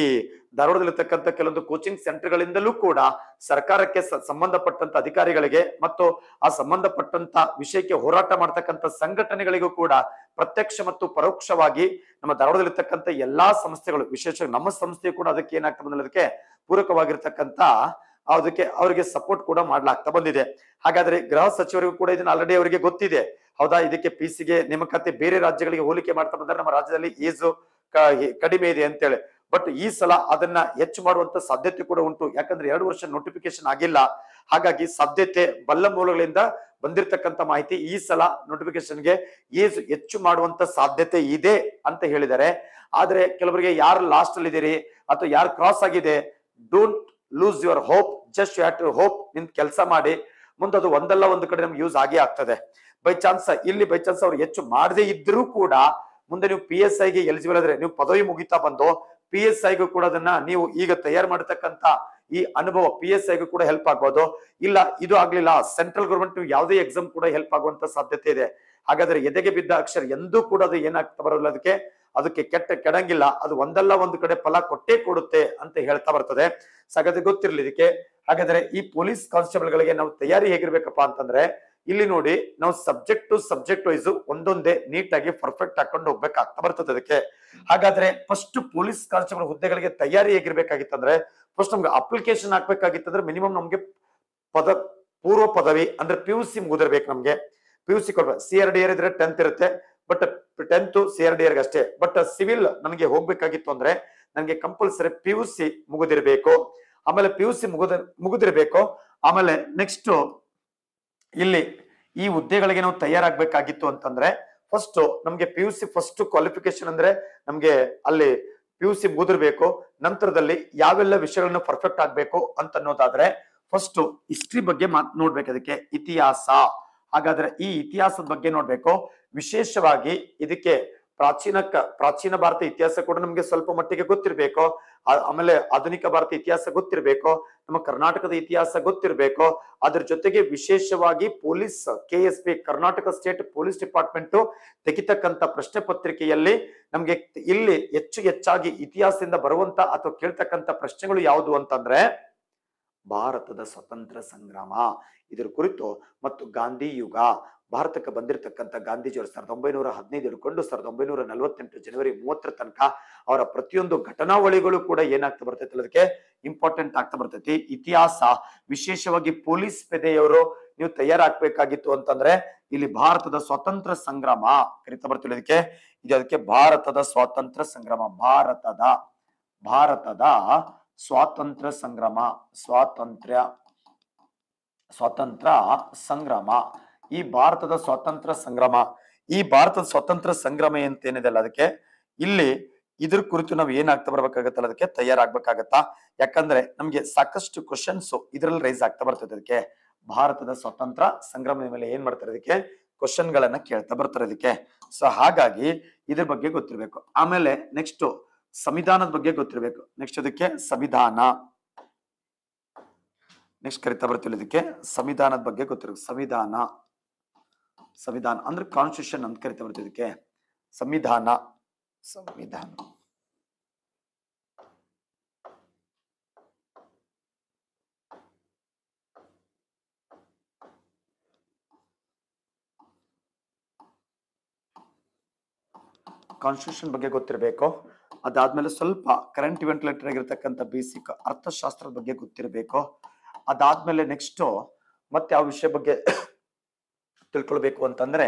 ಧಾರವಾಡದಲ್ಲಿರ್ತಕ್ಕಂಥ ಕೆಲವೊಂದು ಕೋಚಿಂಗ್ ಸೆಂಟರ್ಗಳಿಂದಲೂ ಕೂಡ ಸರ್ಕಾರಕ್ಕೆ ಸಂಬಂಧಪಟ್ಟಂತ ಅಧಿಕಾರಿಗಳಿಗೆ ಮತ್ತು ಆ ಸಂಬಂಧಪಟ್ಟಂತ ವಿಷಯಕ್ಕೆ ಹೋರಾಟ ಮಾಡ್ತಕ್ಕಂಥ ಸಂಘಟನೆಗಳಿಗೂ ಕೂಡ ಪ್ರತ್ಯಕ್ಷ ಮತ್ತು ಪರೋಕ್ಷವಾಗಿ ನಮ್ಮ ಧಾರವಾಡದಲ್ಲಿರ್ತಕ್ಕಂಥ ಎಲ್ಲಾ ಸಂಸ್ಥೆಗಳು, ವಿಶೇಷವಾಗಿ ನಮ್ಮ ಸಂಸ್ಥೆ ಕೂಡ ಅದಕ್ಕೆ ಏನಾಗ್ತಾ ಬಂದಿಲ್ಲ, ಅದಕ್ಕೆ ಪೂರಕವಾಗಿರ್ತಕ್ಕಂಥ ಅದಕ್ಕೆ ಅವರಿಗೆ ಸಪೋರ್ಟ್ ಕೂಡ ಮಾಡ್ಲಾಗ್ತಾ ಬಂದಿದೆ. ಹಾಗಾದ್ರೆ ಗೃಹ ಸಚಿವರಿಗೂ ಕೂಡ ಇದನ್ನ ಆಲ್ರೆಡಿ ಅವರಿಗೆ ಗೊತ್ತಿದೆ. ಹೌದಾ, ಇದಕ್ಕೆ ಪಿಸಿಗೆ ನೇಮಕಾತಿ ಬೇರೆ ರಾಜ್ಯಗಳಿಗೆ ಹೋಲಿಕೆ ಮಾಡ್ತಾ ಬಂದ್ರೆ ನಮ್ಮ ರಾಜ್ಯದಲ್ಲಿ ಏಜು ಕಡಿಮೆ ಇದೆ ಅಂತೇಳಿ. ಬಟ್ ಈ ಸಲ ಅದನ್ನ ಹೆಚ್ಚು ಮಾಡುವಂತ ಸಾಧ್ಯತೆ ಕೂಡ ಉಂಟು. ಯಾಕಂದ್ರೆ 2 ವರ್ಷ ನೋಟಿಫಿಕೇಶನ್ ಆಗಿಲ್ಲ. ಹಾಗಾಗಿ ಸಾಧ್ಯತೆ ಬಲ್ಲ ಮೂಲಗಳಿಂದ ಬಂದಿರತಕ್ಕಂತ ಮಾಹಿತಿ ಈ ಸಲ ನೋಟಿಫಿಕೇಶನ್ಗೆ ಏಜ್ ಹೆಚ್ಚು ಮಾಡುವಂತ ಸಾಧ್ಯತೆ ಇದೆ ಅಂತ ಹೇಳಿದ್ದಾರೆ. ಆದ್ರೆ ಕೆಲವರಿಗೆ ಯಾರು ಲಾಸ್ಟ್ ಅಲ್ಲಿ ಇದೀರಿ ಅಥವಾ ಯಾರು ಕ್ರಾಸ್ ಆಗಿದೆ, don't lose your hope, just you have to hope. ನಿಮ್ ಕೆಲಸ ಮಾಡಿ, ಮುಂದೆ ಅದು ಒಂದಲ್ಲ ಒಂದು ಕಡೆ ನಮ್ಗೆ ಯೂಸ್ ಆಗೇ ಆಗ್ತದೆ. ಬೈ ಚಾನ್ಸ್ ಅವ್ರು ಹೆಚ್ಚು ಮಾಡದೇ ಇದ್ರೂ ಕೂಡ ಮುಂದೆ ನೀವು PSI ಗೆ ಎಲಿಜಿಬಲ್ ಆದ್ರೆ, ನೀವು ಪದವಿ ಮುಗಿತಾ ಬಂದು PSI ಗೂ ಕೂಡ ಅದನ್ನ ನೀವು ಈಗ ತಯಾರು ಮಾಡತಕ್ಕಂತ ಈ ಅನುಭವ PSI ಗೂ ಕೂಡ ಹೆಲ್ಪ್ ಆಗ್ಬೋದು. ಇಲ್ಲ ಇದು ಆಗ್ಲಿಲ್ಲ, ಸೆಂಟ್ರಲ್ ಗವರ್ಮೆಂಟ್ ನೀವು ಯಾವುದೇ ಎಕ್ಸಾಮ್ ಕೂಡ ಹೆಲ್ಪ್ ಆಗುವಂತ ಸಾಧ್ಯತೆ ಇದೆ. ಹಾಗಾದ್ರೆ ಎದೆಗೆ ಬಿದ್ದ ಅಕ್ಷರ ಎಂದೂ ಕೂಡ ಅದು ಏನಾಗ್ತಾ ಬರೋಲ್ಲ, ಅದಕ್ಕೆ ಕೆಡಂಗಿಲ್ಲ. ಅದು ಒಂದಲ್ಲ ಒಂದು ಕಡೆ ಫಲ ಕೊಟ್ಟೇ ಕೊಡುತ್ತೆ ಅಂತ ಹೇಳ್ತಾ ಬರ್ತದೆ. ಹಾಗಾದ್ರೆ ಗೊತ್ತಿರ್ಲಿ ಇದಕ್ಕೆ. ಹಾಗಾದ್ರೆ ಈ ಪೊಲೀಸ್ ಕಾನ್ಸ್ಟೇಬಲ್ ಗಳಿಗೆ ನಾವು ತಯಾರಿ ಹೇಗಿರ್ಬೇಕಪ್ಪ ಅಂತಂದ್ರೆ, ಇಲ್ಲಿ ನೋಡಿ, ನಾವು ಸಬ್ಜೆಕ್ಟ್ ವೈಸ್ ಒಂದೊಂದೇ ನೀಟಾಗಿ ಪರ್ಫೆಕ್ಟ್ ಹಾಕೊಂಡು ಹೋಗ್ಬೇಕಾಗ್ತಾ ಬರ್ತದೆ ಅದಕ್ಕೆ. ಹಾಗಾದ್ರೆ ಫಸ್ಟ್ ಪೊಲೀಸ್ ಕಾನ್ಸ್ಟೇಬಲ್ ಹುದ್ದೆಗಳಿಗೆ ತಯಾರಿ ಹೇಗಿರ್ಬೇಕಾಗಿತ್ತಂದ್ರೆ, ಫಸ್ಟ್ ನಮ್ಗೆ ಅಪ್ಲಿಕೇಶನ್ ಹಾಕ್ಬೇಕಾಗಿತ್ತಂದ್ರೆ ಮಿನಿಮಮ್ ನಮ್ಗೆ ಪೂರ್ವ ಪದವಿ ಅಂದ್ರೆ PUC ಮುಗಿದಿರ್ಬೇಕು. ನಮ್ಗೆ PUC ಕೊಡ್ಬೇಕು. CRDR ಇದ್ರೆ 10th ಇರುತ್ತೆ, ಬಟ್ 10th CRDR ಅಷ್ಟೇ. ಬಟ್ ಸಿವಿಲ್ ನನಗೆ ಹೋಗ್ಬೇಕಾಗಿತ್ತು ಅಂದ್ರೆ ನನಗೆ ಕಂಪಲ್ಸರಿ PUC ಮುಗಿದಿರ್ಬೇಕು. ಆಮೇಲೆ PUC ಮುಗಿದಿರ್ಬೇಕು. ಆಮೇಲೆ ನೆಕ್ಸ್ಟ್ ಇಲ್ಲಿ ಈ ಹುದ್ದೆಗಳಿಗೆ ನಾವು ತಯಾರಾಗಬೇಕಾಗಿತ್ತು ಅಂತಂದ್ರೆ ಫಸ್ಟ್ ನಮ್ಗೆ PUC ಫಸ್ಟ್ ಕ್ವಾಲಿಫಿಕೇಶನ್ ಅಂದ್ರೆ ನಮ್ಗೆ ಅಲ್ಲಿ PUC ಮುಗಿದಿರ್ಬೇಕು. ನಂತರದಲ್ಲಿ ಯಾವೆಲ್ಲ ವಿಷಯಗಳನ್ನ ಪರ್ಫೆಕ್ಟ್ ಆಗ್ಬೇಕು ಅಂತ ಅನ್ನೋದಾದ್ರೆ ಫಸ್ಟ್ ಹಿಸ್ಟ್ರಿ ಬಗ್ಗೆ ನೋಡ್ಬೇಕು, ಅದಕ್ಕೆ ಇತಿಹಾಸ. ಹಾಗಾದ್ರೆ ಈ ಇತಿಹಾಸದ ಬಗ್ಗೆ ನೋಡ್ಬೇಕು. ವಿಶೇಷವಾಗಿ ಇದಕ್ಕೆ ಪ್ರಾಚೀನ ಭಾರತ ಇತಿಹಾಸ ಕೂಡ ನಮ್ಗೆ ಸ್ವಲ್ಪ ಮಟ್ಟಿಗೆ ಗೊತ್ತಿರ್ಬೇಕು. ಆಮೇಲೆ ಆಧುನಿಕ ಭಾರತ ಇತಿಹಾಸ ಗೊತ್ತಿರ್ಬೇಕು. ನಮ್ಮ ಕರ್ನಾಟಕದ ಇತಿಹಾಸ ಗೊತ್ತಿರ್ಬೇಕು. ಅದ್ರ ಜೊತೆಗೆ ವಿಶೇಷವಾಗಿ police KSP Karnataka state police department ತೆಗಿತಕ್ಕಂತ ಪ್ರಶ್ನೆ ಪತ್ರಿಕೆಯಲ್ಲಿ ನಮ್ಗೆ ಇಲ್ಲಿ ಹೆಚ್ಚಾಗಿ ಇತಿಹಾಸದಿಂದ ಬರುವಂತ ಅಥವಾ ಕೇಳ್ತಕ್ಕಂತ ಪ್ರಶ್ನೆಗಳು ಯಾವುದು ಅಂತಂದ್ರೆ ಭಾರತದ ಸ್ವತಂತ್ರ ಸಂಗ್ರಾಮ, ಇದರ ಕುರಿತು ಮತ್ತು ಗಾಂಧಿ ಯುಗ, ಭಾರತಕ್ಕೆ ಬಂದಿರತಕ್ಕಂತ ಗಾಂಧೀಜಿಯವರು 1915 ಹಿಡ್ಕೊಂಡು 1948 ಜನವರಿ 30 ತನಕ ಅವರ ಪ್ರತಿಯೊಂದು ಘಟನಾವಳಿಗಳು ಕೂಡ ಏನಾಗ್ತಾ ಬರ್ತೈತಿ, ಅದಕ್ಕೆ ಇಂಪಾರ್ಟೆಂಟ್ ಆಗ್ತಾ ಬರ್ತೈತಿ. ಇತಿಹಾಸ ವಿಶೇಷವಾಗಿ ಪೊಲೀಸ್ ಪೇದೆಯವರು ನೀವು ತಯಾರಾಗಬೇಕಾಗಿತ್ತು ಅಂತಂದ್ರೆ ಇಲ್ಲಿ ಭಾರತದ ಸ್ವಾತಂತ್ರ್ಯ ಸಂಗ್ರಾಮ ಕರಿತಾ ಬರ್ತೀವಿ. ಅದಕ್ಕೆ ಭಾರತದ ಸ್ವಾತಂತ್ರ್ಯ ಸಂಗ್ರಾಮ, ಭಾರತದ ಸ್ವಾತಂತ್ರ್ಯ ಸಂಗ್ರಾಮ, ಸ್ವಾತಂತ್ರ್ಯ ಸಂಗ್ರಾಮ. ಈ ಭಾರತದ ಸ್ವಾತಂತ್ರ್ಯ ಸಂಗ್ರಾಮ ಅಂತೇನಿದೆಲ್ಲ ಅದಕ್ಕೆ ಇಲ್ಲಿ ಇದ್ರ ಕುರಿತು ನಾವು ಏನಾಗ್ತಾ ಬರ್ಬೇಕಾಗತ್ತಲ್ಲ, ಅದಕ್ಕೆ ತಯಾರಾಗ್ಬೇಕಾಗತ್ತಾ. ಯಾಕಂದ್ರೆ ನಮ್ಗೆ ಸಾಕಷ್ಟು ಕ್ವಶನ್ಸ್ ಇದ್ರಲ್ಲಿ ರೈಸ್ ಆಗ್ತಾ ಬರ್ತದೆ. ಅದಕ್ಕೆ ಭಾರತದ ಸ್ವಾತಂತ್ರ್ಯ ಸಂಗ್ರಾಮದ ಮೇಲೆ ಏನ್ ಮಾಡ್ತಾರೆ, ಅದಕ್ಕೆ ಕ್ವಶನ್ ಗಳನ್ನ ಕೇಳ್ತಾ ಬರ್ತಾರೆ ಅದಕ್ಕೆ. ಸೊ ಹಾಗಾಗಿ ಇದ್ರ ಬಗ್ಗೆ ಗೊತ್ತಿರ್ಬೇಕು. ಆಮೇಲೆ ನೆಕ್ಸ್ಟ್ ಸಂವಿಧಾನದ ಬಗ್ಗೆ ಗೊತ್ತಿರ್ಬೇಕು. ನೆಕ್ಸ್ಟ್ ಅದಕ್ಕೆ ನೆಕ್ಸ್ಟ್ ಕರಿತಾ ಬರ್ತೀವಿ ಇದಕ್ಕೆ ಸಂವಿಧಾನದ ಬಗ್ಗೆ ಗೊತ್ತಿರ್ಬೇಕು. ಸಂವಿಧಾನ ಅಂದ್ರೆ ಕಾನ್ಸ್ಟಿಟ್ಯೂಷನ್ ಅಂತ ಕರಿತಾ ಬರ್ತೀವಿ ಇದಕ್ಕೆ. ಸಂವಿಧಾನ ಕಾನ್ಸ್ಟಿಟ್ಯೂಷನ್ ಬಗ್ಗೆ ಗೊತ್ತಿರಬೇಕು. ಅದಾದ್ಮೇಲೆ ಸ್ವಲ್ಪ ಕರೆಂಟ್ ಇವೆಂಟ್ ರಿಲೇಟೆಡ್ ಆಗಿರ್ತಕ್ಕಂಥ ಬೇಸಿಕ್ ಅರ್ಥಶಾಸ್ತ್ರದ ಬಗ್ಗೆ ಗೊತ್ತಿರಬೇಕು. ಅದಾದ್ಮೇಲೆ ನೆಕ್ಸ್ಟ್ ಮತ್ತೆ ಯಾವ ವಿಷಯ ಬಗ್ಗೆ ತಿಳ್ಕೊಳ್ಬೇಕು ಅಂತಂದ್ರೆ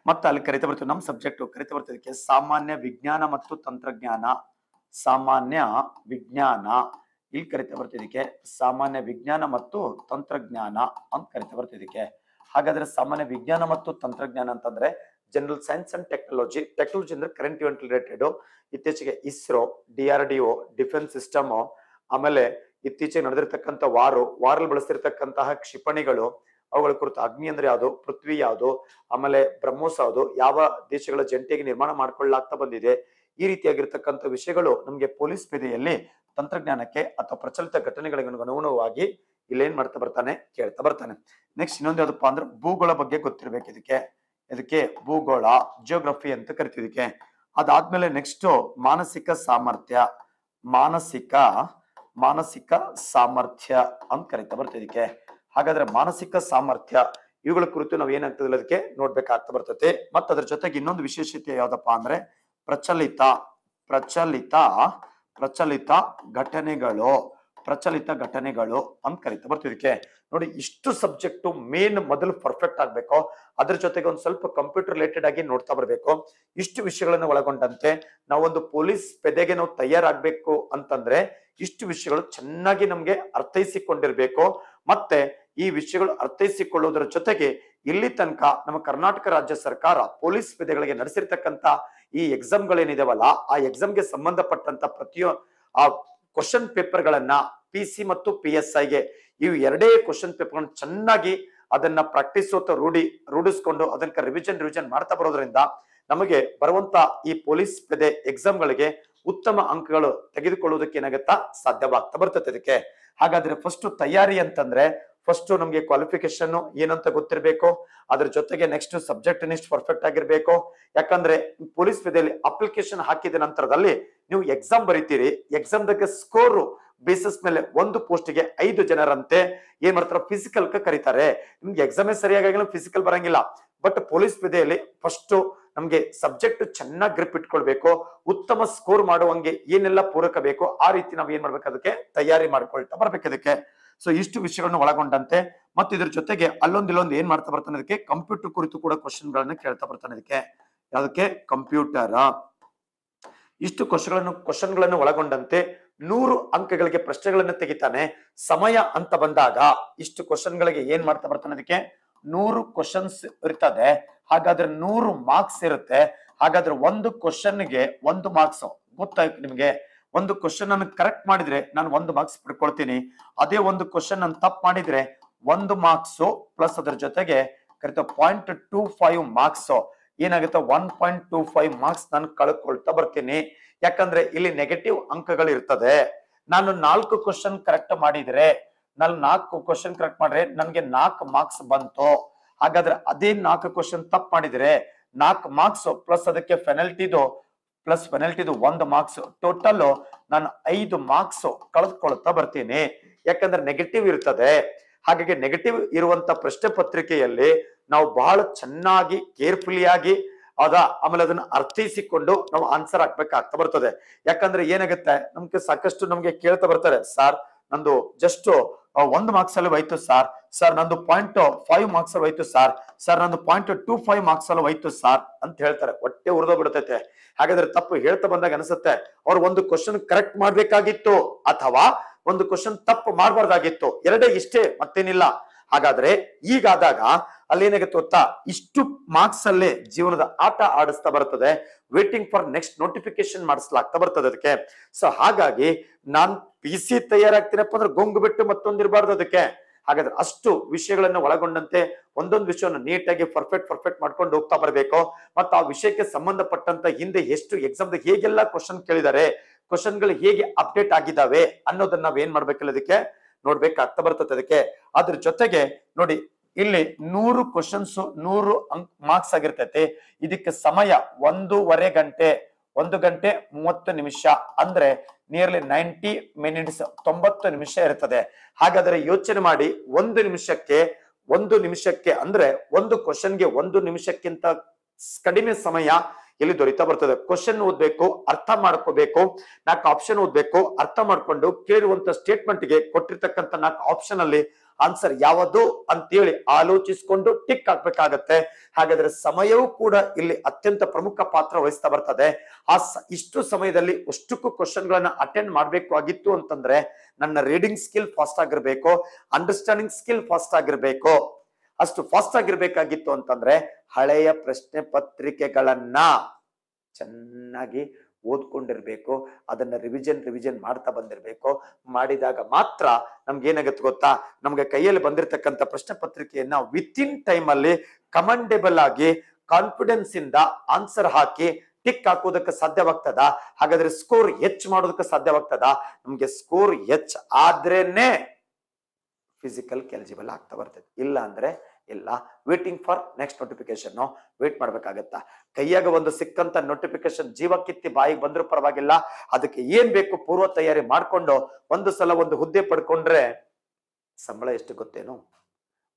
ಮತ್ತೆ ಅಲ್ಲಿ ಕರಿತಾ ಬರ್ತೀವಿ, ನಮ್ಮ ಸಬ್ಜೆಕ್ಟ್ ಕರಿತಾ ಬರ್ತೀವಿ ಸಾಮಾನ್ಯ ವಿಜ್ಞಾನ ಮತ್ತು ತಂತ್ರಜ್ಞಾನ. ಇಲ್ಲಿ ಕರಿತಾ ಬರ್ತಿದ್ದಕ್ಕೆ ಸಾಮಾನ್ಯ ವಿಜ್ಞಾನ ಮತ್ತು ತಂತ್ರಜ್ಞಾನ ಅಂತ ಕರಿತಾ ಬರ್ತಿದ್ದಕ್ಕೆ. ಹಾಗಾದ್ರೆ ಸಾಮಾನ್ಯ ವಿಜ್ಞಾನ ಮತ್ತು ತಂತ್ರಜ್ಞಾನ ಅಂತಂದ್ರೆ ಜನರಲ್ ಸೈನ್ಸ್ ಅಂಡ್ ಟೆಕ್ನಾಲಜಿ ಅಂದ್ರೆ ಕರೆಂಟ್ ಇವೆಂಟ್ ರಿಲೇಟೆಡ್. ಇತ್ತೀಚೆಗೆ ಇಸ್ರೋ, DRDO, ಡಿಫೆನ್ಸ್ ಸಿಸ್ಟಮ್, ಆಮೇಲೆ ಇತ್ತೀಚೆಗೆ ನಡೆದಿರ್ತಕ್ಕಂಥ ವಾರಲ್ಲಿ ಬಳಸ್ತಿರ್ತಕ್ಕಂತಹ ಕ್ಷಿಪಣಿಗಳು, ಅವುಗಳ ಕುರಿತು ಅಗ್ನಿ ಅಂದ್ರೆ ಯಾವುದು, ಪೃಥ್ವಿ ಯಾವುದು, ಆಮೇಲೆ ಬ್ರಹ್ಮೋಸ್ ಯಾವುದು, ಯಾವ ದೇಶಗಳ ಜಂಟಿಯಾಗಿ ನಿರ್ಮಾಣ ಮಾಡ್ಕೊಳ್ಳಾಗ್ತಾ ಬಂದಿದೆ, ಈ ರೀತಿಯಾಗಿರ್ತಕ್ಕಂಥ ವಿಷಯಗಳು ನಮ್ಗೆ ಪೊಲೀಸ್ ಪೇದೆಯಲ್ಲಿ ತಂತ್ರಜ್ಞಾನಕ್ಕೆ ಅಥವಾ ಪ್ರಚಲಿತ ಘಟನೆಗಳಿಗೆ ಅನುಗುಣವಾಗಿ ಇಲ್ಲೇನ್ ಮಾಡ್ತಾ ಬರ್ತಾನೆ, ಕೇಳ್ತಾ ಬರ್ತಾನೆ. ನೆಕ್ಸ್ಟ್ ಇನ್ನೊಂದು ಯಾವ್ದಪ್ಪ ಅಂದ್ರೆ ಭೂಗೋಳ ಬಗ್ಗೆ ಗೊತ್ತಿರ್ಬೇಕು ಇದಕ್ಕೆ ಭೂಗೋಳ, ಜಿಯೋಗ್ರಫಿ ಅಂತ ಕರಿತೀವಿ ಇದಕ್ಕೆ. ಅದಾದ್ಮೇಲೆ ನೆಕ್ಸ್ಟ್ ಮಾನಸಿಕ ಸಾಮರ್ಥ್ಯ ಅಂತ ಕರಿತಾ ಬರ್ತದೆ ಇದಕ್ಕೆ. ಹಾಗಾದ್ರೆ ಮಾನಸಿಕ ಸಾಮರ್ಥ್ಯ ಇವುಗಳ ಕುರಿತು ನಾವ್ ಏನಾಗ್ತದಿಲ್ಲ ಅದಕ್ಕೆ ನೋಡ್ಬೇಕಾಗ್ತಾ ಬರ್ತದೆ. ಮತ್ತ ಅದ್ರ ಜೊತೆಗೆ ಇನ್ನೊಂದು ವಿಶೇಷತೆ ಯಾವ್ದಪ್ಪ ಅಂದ್ರೆ ಪ್ರಚಲಿತ ಘಟನೆಗಳು ಅಂತ ಕರಿತಾ ಬರ್ತೀವಿ ಇದಕ್ಕೆ. ನೋಡಿ, ಇಷ್ಟು ಸಬ್ಜೆಕ್ಟ್ ಮೇನ್ ಮೊದಲು ಪರ್ಫೆಕ್ಟ್ ಆಗ್ಬೇಕು, ಅದ್ರ ಜೊತೆಗೆ ಒಂದ್ ಸ್ವಲ್ಪ ಕಂಪ್ಯೂಟರ್ ರಿಲೇಟೆಡ್ ಆಗಿ ನೋಡ್ತಾ ಬರ್ಬೇಕು. ಇಷ್ಟು ವಿಷಯಗಳನ್ನ ಒಳಗೊಂಡಂತೆ ನಾವೊಂದು ಪೊಲೀಸ್ ಪೆದೆಗೆ ನಾವು ತಯಾರಾಗ್ಬೇಕು ಅಂತಂದ್ರೆ ಇಷ್ಟು ವಿಷಯಗಳು ಚೆನ್ನಾಗಿ ನಮ್ಗೆ ಅರ್ಥೈಸಿಕೊಂಡಿರ್ಬೇಕು. ಮತ್ತೆ ಈ ವಿಷಯಗಳು ಅರ್ಥೈಸಿಕೊಳ್ಳುವುದರ ಜೊತೆಗೆ ಇಲ್ಲಿ ತನಕ ನಮ್ಮ ಕರ್ನಾಟಕ ರಾಜ್ಯ ಸರ್ಕಾರ ಪೊಲೀಸ್ ಪೆದೆಗಳಿಗೆ ನಡೆಸಿರ್ತಕ್ಕಂತ ಈ ಎಕ್ಸಾಮ್ಗಳೇನಿದಾವಲ್ಲ, ಆ ಎಕ್ಸಾಮ್ಗೆ ಸಂಬಂಧಪಟ್ಟಂತ ಆ ಕ್ವಶನ್ ಪೇಪರ್ ಗಳನ್ನ PC ಮತ್ತು PSI ಗೆ ಇವು ಎರಡೇ ಕ್ವಶನ್ ಪೇಪರ್ ಚೆನ್ನಾಗಿ ಅದನ್ನ ಪ್ರಾಕ್ಟೀಸ್ ರೂಢಿಸ್ಕೊಂಡು ಅದನ್ನ ರಿವಿಷನ್ ಮಾಡ್ತಾ ಬರೋದ್ರಿಂದ ನಮಗೆ ಬರುವಂತ ಈ ಪೊಲೀಸ್ ಪೆದೆ ಎಕ್ಸಾಮ್ ಗಳಿಗೆ ಉತ್ತಮ ಅಂಕಗಳು ತೆಗೆದುಕೊಳ್ಳುವುದಕ್ಕೆ ಏನಾಗುತ್ತಾ ಸಾಧ್ಯವಾಗ್ತಾ ಬರ್ತದೆ ಇದಕ್ಕೆ. ಹಾಗಾದ್ರೆ ಫಸ್ಟ್ ತಯಾರಿ ಅಂತಂದ್ರೆ ಫಸ್ಟ್ ನಮ್ಗೆ ಕ್ವಾಲಿಫಿಕೇಶನ್ ಏನಂತ ಗೊತ್ತಿರ್ಬೇಕು, ಅದ್ರ ಜೊತೆಗೆ ನೆಕ್ಸ್ಟ್ ಸಬ್ಜೆಕ್ಟ್ ನೆಕ್ಸ್ಟ್ ಪರ್ಫೆಕ್ಟ್ ಆಗಿರ್ಬೇಕು. ಯಾಕಂದ್ರೆ ಪೊಲೀಸ್ ಪೆದೆಯಲ್ಲಿ ಅಪ್ಲಿಕೇಶನ್ ಹಾಕಿದ ನಂತರದಲ್ಲಿ ನೀವು ಎಕ್ಸಾಮ್ ಬರೀತೀರಿ, ಎಕ್ಸಾಮ್ ದಾಗ ಸ್ಕೋರ್ ಬೇಸಿಸ್ ಮೇಲೆ ಒಂದು ಪೋಸ್ಟ್ಗೆ 5 ಜನರಂತೆ ಏನ್ ಮಾಡ್ತಾರ ಫಿಸಿಕಲ್ ಕರೀತಾರೆ. ನಿಮ್ಗೆ ಎಕ್ಸಾಮೇ ಸರಿಯಾಗಿ ಫಿಸಿಕಲ್ ಬರಂಗಿಲ್ಲ. ಬಟ್ ಪೊಲೀಸ್ ಪೆದೆಯಲ್ಲಿ ಫಸ್ಟ್ ನಮ್ಗೆ ಸಬ್ಜೆಕ್ಟ್ ಚೆನ್ನಾಗಿ ಗ್ರಿಪ್ ಇಟ್ಕೊಳ್ಬೇಕು, ಉತ್ತಮ ಸ್ಕೋರ್ ಮಾಡುವಂಗೆ ಏನೆಲ್ಲ ಪೂರಕ ಬೇಕು ಆ ರೀತಿ ನಾವ್ ಏನ್ ಮಾಡ್ಬೇಕು, ಅದಕ್ಕೆ ತಯಾರಿ ಮಾಡ್ಕೊಳ್ತಾ ಬರ್ಬೇಕು ಇದಕ್ಕೆ. ಸೊ ಇಷ್ಟು ವಿಷಯಗಳನ್ನು ಒಳಗೊಂಡಂತೆ ಮತ್ತೆ ಇದ್ರ ಜೊತೆಗೆ ಇಲ್ಲೊಂದು ಏನ್ ಮಾಡ್ತಾ ಬರ್ತಾನೆ ಅದಕ್ಕೆ ಕಂಪ್ಯೂಟರ್ ಕುರಿತು ಕೂಡ ಕ್ವಶನ್ ಗಳನ್ನ ಕೇಳ್ತಾ ಬರ್ತಾನೆ ಇದಕ್ಕೆ. ಯಾವ್ದಕ್ಕೆ? ಕಂಪ್ಯೂಟರ್. ಇಷ್ಟು ಕ್ವಶನ್ ಗಳನ್ನು ಒಳಗೊಂಡಂತೆ 100 ಅಂಕಗಳಿಗೆ ಪ್ರಶ್ನೆಗಳನ್ನ ತೆಗಿತಾನೆ. ಸಮಯ ಅಂತ ಬಂದಾಗ ಇಷ್ಟು ಕ್ವಶನ್ ಗಳಿಗೆ ಏನ್ ಮಾಡ್ತಾ ಬರ್ತಾನೆ ಅದಕ್ಕೆ 100 ಕ್ವಶನ್ಸ್ ಇರ್ತದೆ. ಹಾಗಾದ್ರೆ 100 ಮಾರ್ಕ್ಸ್ ಇರುತ್ತೆ. ಹಾಗಾದ್ರೆ ಒಂದು ಕ್ವಶನ್ಗೆ 1 ಮಾರ್ಕ್ಸ್. ಗೊತ್ತಾಯ್ತು ನಿಮ್ಗೆ? ಒಂದು ಕ್ವಶನ್ ಅನ್ನು ಕರೆಕ್ಟ್ ಮಾಡಿದ್ರೆ ನಾನು 1 ಮಾರ್ಕ್ಸ್ ಪಡ್ಕೊಳ್ತೀನಿ. ಅದೇ ಒಂದು ಕ್ವಶನ್ ಅನ್ನು ತಪ್ಪು ಮಾಡಿದ್ರೆ 1 ಮಾರ್ಕ್ಸ್ ಪ್ಲಸ್ ಅದ್ರ ಜೊತೆಗೆ ಕರಿತ 0.25 ಮಾರ್ಕ್ಸ್ ಏನಾಗುತ್ತೆ 1.25 ಮಾರ್ಕ್ಸ್ ನಾನು ಕಳ್ಕೊಳ್ತಾ ಬರ್ತೀನಿ. ಯಾಕಂದ್ರೆ ಇಲ್ಲಿ ನೆಗೆಟಿವ್ ಅಂಕಗಳು ಇರ್ತದೆ. ನಾನು 4 ಕ್ವಶನ್ ಕರೆಕ್ಟ್ ಮಾಡಿದ್ರೆ ನನ್ಗೆ 4 ಮಾರ್ಕ್ಸ್ ಬಂತು. ಹಾಗಾದ್ರೆ ಅದೇ 4 ಕ್ವಶನ್ ತಪ್ಪು ಮಾಡಿದ್ರೆ 4 ಮಾರ್ಕ್ಸ್ ಪ್ಲಸ್ ಅದಕ್ಕೆ ಪೆನಲ್ಟಿದು 1 ಮಾರ್ಕ್ಸ್, ಟೋಟಲ್ ನಾನು 5 ಮಾರ್ಕ್ಸ್ ಕಳೆದುಕೊಳ್ತಾ ಬರ್ತೀನಿ. ಯಾಕಂದ್ರೆ ನೆಗೆಟಿವ್ ಇರ್ತದೆ. ಹಾಗಾಗಿ ನೆಗೆಟಿವ್ ಇರುವಂತ ಪ್ರಶ್ನೆ ಪತ್ರಿಕೆಯಲ್ಲಿ ನಾವು ಬಹಳ ಚೆನ್ನಾಗಿ ಕೇರ್ಫುಲಿ ಆಗಿ ಆಮೇಲೆ ಅದನ್ನ ಅರ್ಥೈಸಿಕೊಂಡು ನಾವು ಆನ್ಸರ್ ಹಾಕ್ಬೇಕಾಗ್ತಾ ಬರ್ತದೆ. ಯಾಕಂದ್ರೆ ಏನಾಗುತ್ತೆ, ನಮ್ಗೆ ಸಾಕಷ್ಟು ನಮ್ಗೆ ಕೇಳ್ತಾ ಬರ್ತಾರೆ, ಸರ್ ನಂದು ಜಸ್ಟ್ 1 ಮಾರ್ಕ್ಸ್ ಅಲ್ಲಿ ಹೋಯ್ತು ಸರ್ ನಂದು 0.5 ಮಾರ್ಕ್ಸ್ ಅಲ್ಲಿ ಹೋಯ್ತು ಸರ್ ನಂದು 0.25 ಮಾರ್ಕ್ಸ್ ಅಲ್ಲಿ ಹೋಯ್ತು ಅಂತ ಹೇಳ್ತಾರೆ. ಹೊಟ್ಟೆ ಉರಿದೋ ಬಿಡುತ್ತೈತೆ. ಹಾಗಾದ್ರೆ ತಪ್ಪು ಹೇಳ್ತಾ ಬಂದಾಗ ಅನ್ಸುತ್ತೆ ಅವ್ರು ಒಂದು ಕ್ವಶನ್ ಕರೆಕ್ಟ್ ಮಾಡ್ಬೇಕಾಗಿತ್ತು ಅಥವಾ ಒಂದು ಕ್ವಶನ್ ತಪ್ಪು ಮಾಡಬಾರ್ದಾಗಿತ್ತು, ಎರಡೇ ಇಷ್ಟೇ, ಮತ್ತೇನಿಲ್ಲ. ಹಾಗಾದ್ರೆ ಈಗಾದಾಗ ಅಲ್ಲಿ ಏನಾಗುತ್ತೆ ಗೊತ್ತಾ, ಇಷ್ಟು ಮಾರ್ಕ್ಸ್ ಅಲ್ಲೇ ಜೀವನದ ಆಟ ಆಡಿಸ್ತಾ ಬರ್ತದೆ. ವೇಟಿಂಗ್ ಫಾರ್ ನೆಕ್ಸ್ಟ್ ನೋಟಿಫಿಕೇಶನ್ ಮಾಡಿಸ್ಲಾಗ್ತಾ ಬರ್ತದೆ ಅದಕ್ಕೆ. ಸೊ ಹಾಗಾಗಿ ನಾನ್ PC ತಯಾರಾಗ್ತೀನಪ್ಪ ಅಂದ್ರೆ ಗೊಂಗು ಬಿಟ್ಟು ಮತ್ತೊಂದಿರಬಾರ್ದು ಅದಕ್ಕೆ. ಹಾಗಾದ್ರೆ ಅಷ್ಟು ವಿಷಯಗಳನ್ನ ಒಳಗೊಂಡಂತೆ ಒಂದೊಂದು ವಿಷಯವನ್ನು ನೀಟಾಗಿ ಪರ್ಫೆಕ್ಟ್ ಮಾಡ್ಕೊಂಡು ಹೋಗ್ತಾ ಬರಬೇಕು. ಮತ್ತು ಆ ವಿಷಯಕ್ಕೆ ಸಂಬಂಧಪಟ್ಟಂತ ಹಿಂದೆ ಎಷ್ಟು ಎಕ್ಸಾಮ್ ಹೇಗೆಲ್ಲ ಕ್ವಶನ್ ಕೇಳಿದ್ದಾರೆ, ಕ್ವಶನ್ ಗಳು ಹೇಗೆ ಅಪ್ಡೇಟ್ ಆಗಿದ್ದಾವೆ ಅನ್ನೋದನ್ನ ನಾವ್ ಏನ್ ಮಾಡ್ಬೇಕಲ್ಲ ಅದಕ್ಕೆ ನೋಡ್ಬೇಕಾಗ್ತಾ ಬರ್ತದೆ ಅದಕ್ಕೆ. ಅದ್ರ ಜೊತೆಗೆ ನೋಡಿ, ಇಲ್ಲಿ 100 ಕ್ವಶನ್ಸ್ 100 ಮಾರ್ಕ್ಸ್ ಆಗಿರ್ತೈತಿ. ಇದಕ್ಕೆ ಸಮಯ 1 ಗಂಟೆ 30 ನಿಮಿಷ ಅಂದ್ರೆ ನಿಯರ್ಲಿ 90 ಮಿನಿಟ್ಸ್ 90 ನಿಮಿಷ ಇರ್ತದೆ. ಹಾಗಾದ್ರೆ ಯೋಚನೆ ಮಾಡಿ, 1 ನಿಮಿಷಕ್ಕೆ ಅಂದ್ರೆ ಒಂದು ಕ್ವಶನ್ಗೆ 1 ನಿಮಿಷಕ್ಕಿಂತ ಕಡಿಮೆ ಸಮಯ ಇಲ್ಲಿ ದೊರೀತಾ ಬರ್ತದೆ. ಕ್ವಶನ್ ಓದ್ಬೇಕು, ಅರ್ಥ ಮಾಡ್ಕೋಬೇಕು, 4 ಆಪ್ಷನ್ ಓದ್ಬೇಕು, ಅರ್ಥ ಮಾಡ್ಕೊಂಡು ಕೇಳಿರುವಂತ ಸ್ಟೇಟ್ಮೆಂಟ್ ಗೆ ಕೊಟ್ಟಿರ್ತಕ್ಕಂಥ 4 ಆಪ್ಷನ್ ಅಲ್ಲಿ ಆನ್ಸರ್ ಯಾವುದು ಅಂತೇಳಿ ಆಲೋಚಿಸಿಕೊಂಡು ಟಿಕ್ ಹಾಕ್ಬೇಕಾಗತ್ತೆ. ಹಾಗಾದ್ರೆ ಸಮಯವೂ ಕೂಡ ಇಲ್ಲಿ ಅತ್ಯಂತ ಪ್ರಮುಖ ಪಾತ್ರ ವಹಿಸ್ತಾ ಬರ್ತದೆ. ಇಷ್ಟು ಸಮಯದಲ್ಲಿ ಅಷ್ಟಕ್ಕೂ ಕ್ವಶನ್ ಗಳನ್ನ ಅಟೆಂಡ್ ಮಾಡ್ಬೇಕು ಆಗಿತ್ತು ಅಂತಂದ್ರೆ ನನ್ನ ರೀಡಿಂಗ್ ಸ್ಕಿಲ್ ಫಾಸ್ಟ್ ಆಗಿರ್ಬೇಕು, ಅಂಡರ್ಸ್ಟ್ಯಾಂಡಿಂಗ್ ಸ್ಕಿಲ್ ಫಾಸ್ಟ್ ಆಗಿರ್ಬೇಕು. ಅಷ್ಟು ಫಾಸ್ಟ್ ಆಗಿರ್ಬೇಕಾಗಿತ್ತು ಅಂತಂದ್ರೆ ಹಳೆಯ ಪ್ರಶ್ನೆ ಪತ್ರಿಕೆಗಳನ್ನ ಚೆನ್ನಾಗಿ ಓದ್ಕೊಂಡಿರ್ಬೇಕು, ಅದನ್ನ ರಿವಿಷನ್ ಮಾಡ್ತಾ ಬಂದಿರ್ಬೇಕು. ಮಾಡಿದಾಗ ಮಾತ್ರ ನಮ್ಗೆ ಏನಾಗುತ್ತೆ ಗೊತ್ತಾ, ನಮ್ಗೆ ಕೈಯಲ್ಲಿ ಬಂದಿರತಕ್ಕಂತ ಪ್ರಶ್ನೆ ಪತ್ರಿಕೆಯನ್ನ ವಿತಿನ್ ಟೈಮ್ ಅಲ್ಲಿ ಕಮೆಂಡೇಬಲ್ ಆಗಿ ಕಾನ್ಫಿಡೆನ್ಸ್ ಇಂದ ಆನ್ಸರ್ ಹಾಕಿ ಟಿಕ್ ಹಾಕೋದಕ್ಕೆ ಸಾಧ್ಯವಾಗ್ತದ. ಹಾಗಾದ್ರೆ ಸ್ಕೋರ್ ಹೆಚ್ಚು ಮಾಡೋದಕ್ಕೆ ಸಾಧ್ಯವಾಗ್ತದ. ನಮ್ಗೆ ಸ್ಕೋರ್ ಹೆಚ್ಚು ಆದ್ರೇನೆ ಫಿಸಿಕಲ್ ಎಲಿಜಿಬಲ್ ಆಗ್ತಾ ಬರ್ತದೆ. ಇಲ್ಲ ಅಂದ್ರೆ ಇಲ್ಲ, waiting for next notification wait ಮಾಡ್ಬೇಕಾಗತ್ತ. ಕೈಯಾಗ ಒಂದು ಸಿಕ್ಕಂತ ನೋಟಿಫಿಕೇಶನ್ ಜೀವ ಕಿತ್ತಿ ಬಾಯಿಗೆ ಬಂದ್ರೂ ಪರವಾಗಿಲ್ಲ, ಅದಕ್ಕೆ ಏನ್ ಬೇಕು ಪೂರ್ವ ತಯಾರಿ ಮಾಡ್ಕೊಂಡು ಒಂದು ಸಲ ಒಂದು ಹುದ್ದೆ ಪಡ್ಕೊಂಡ್ರೆ ಸಂಬಳ ಎಷ್ಟು ಗೊತ್ತೇನು?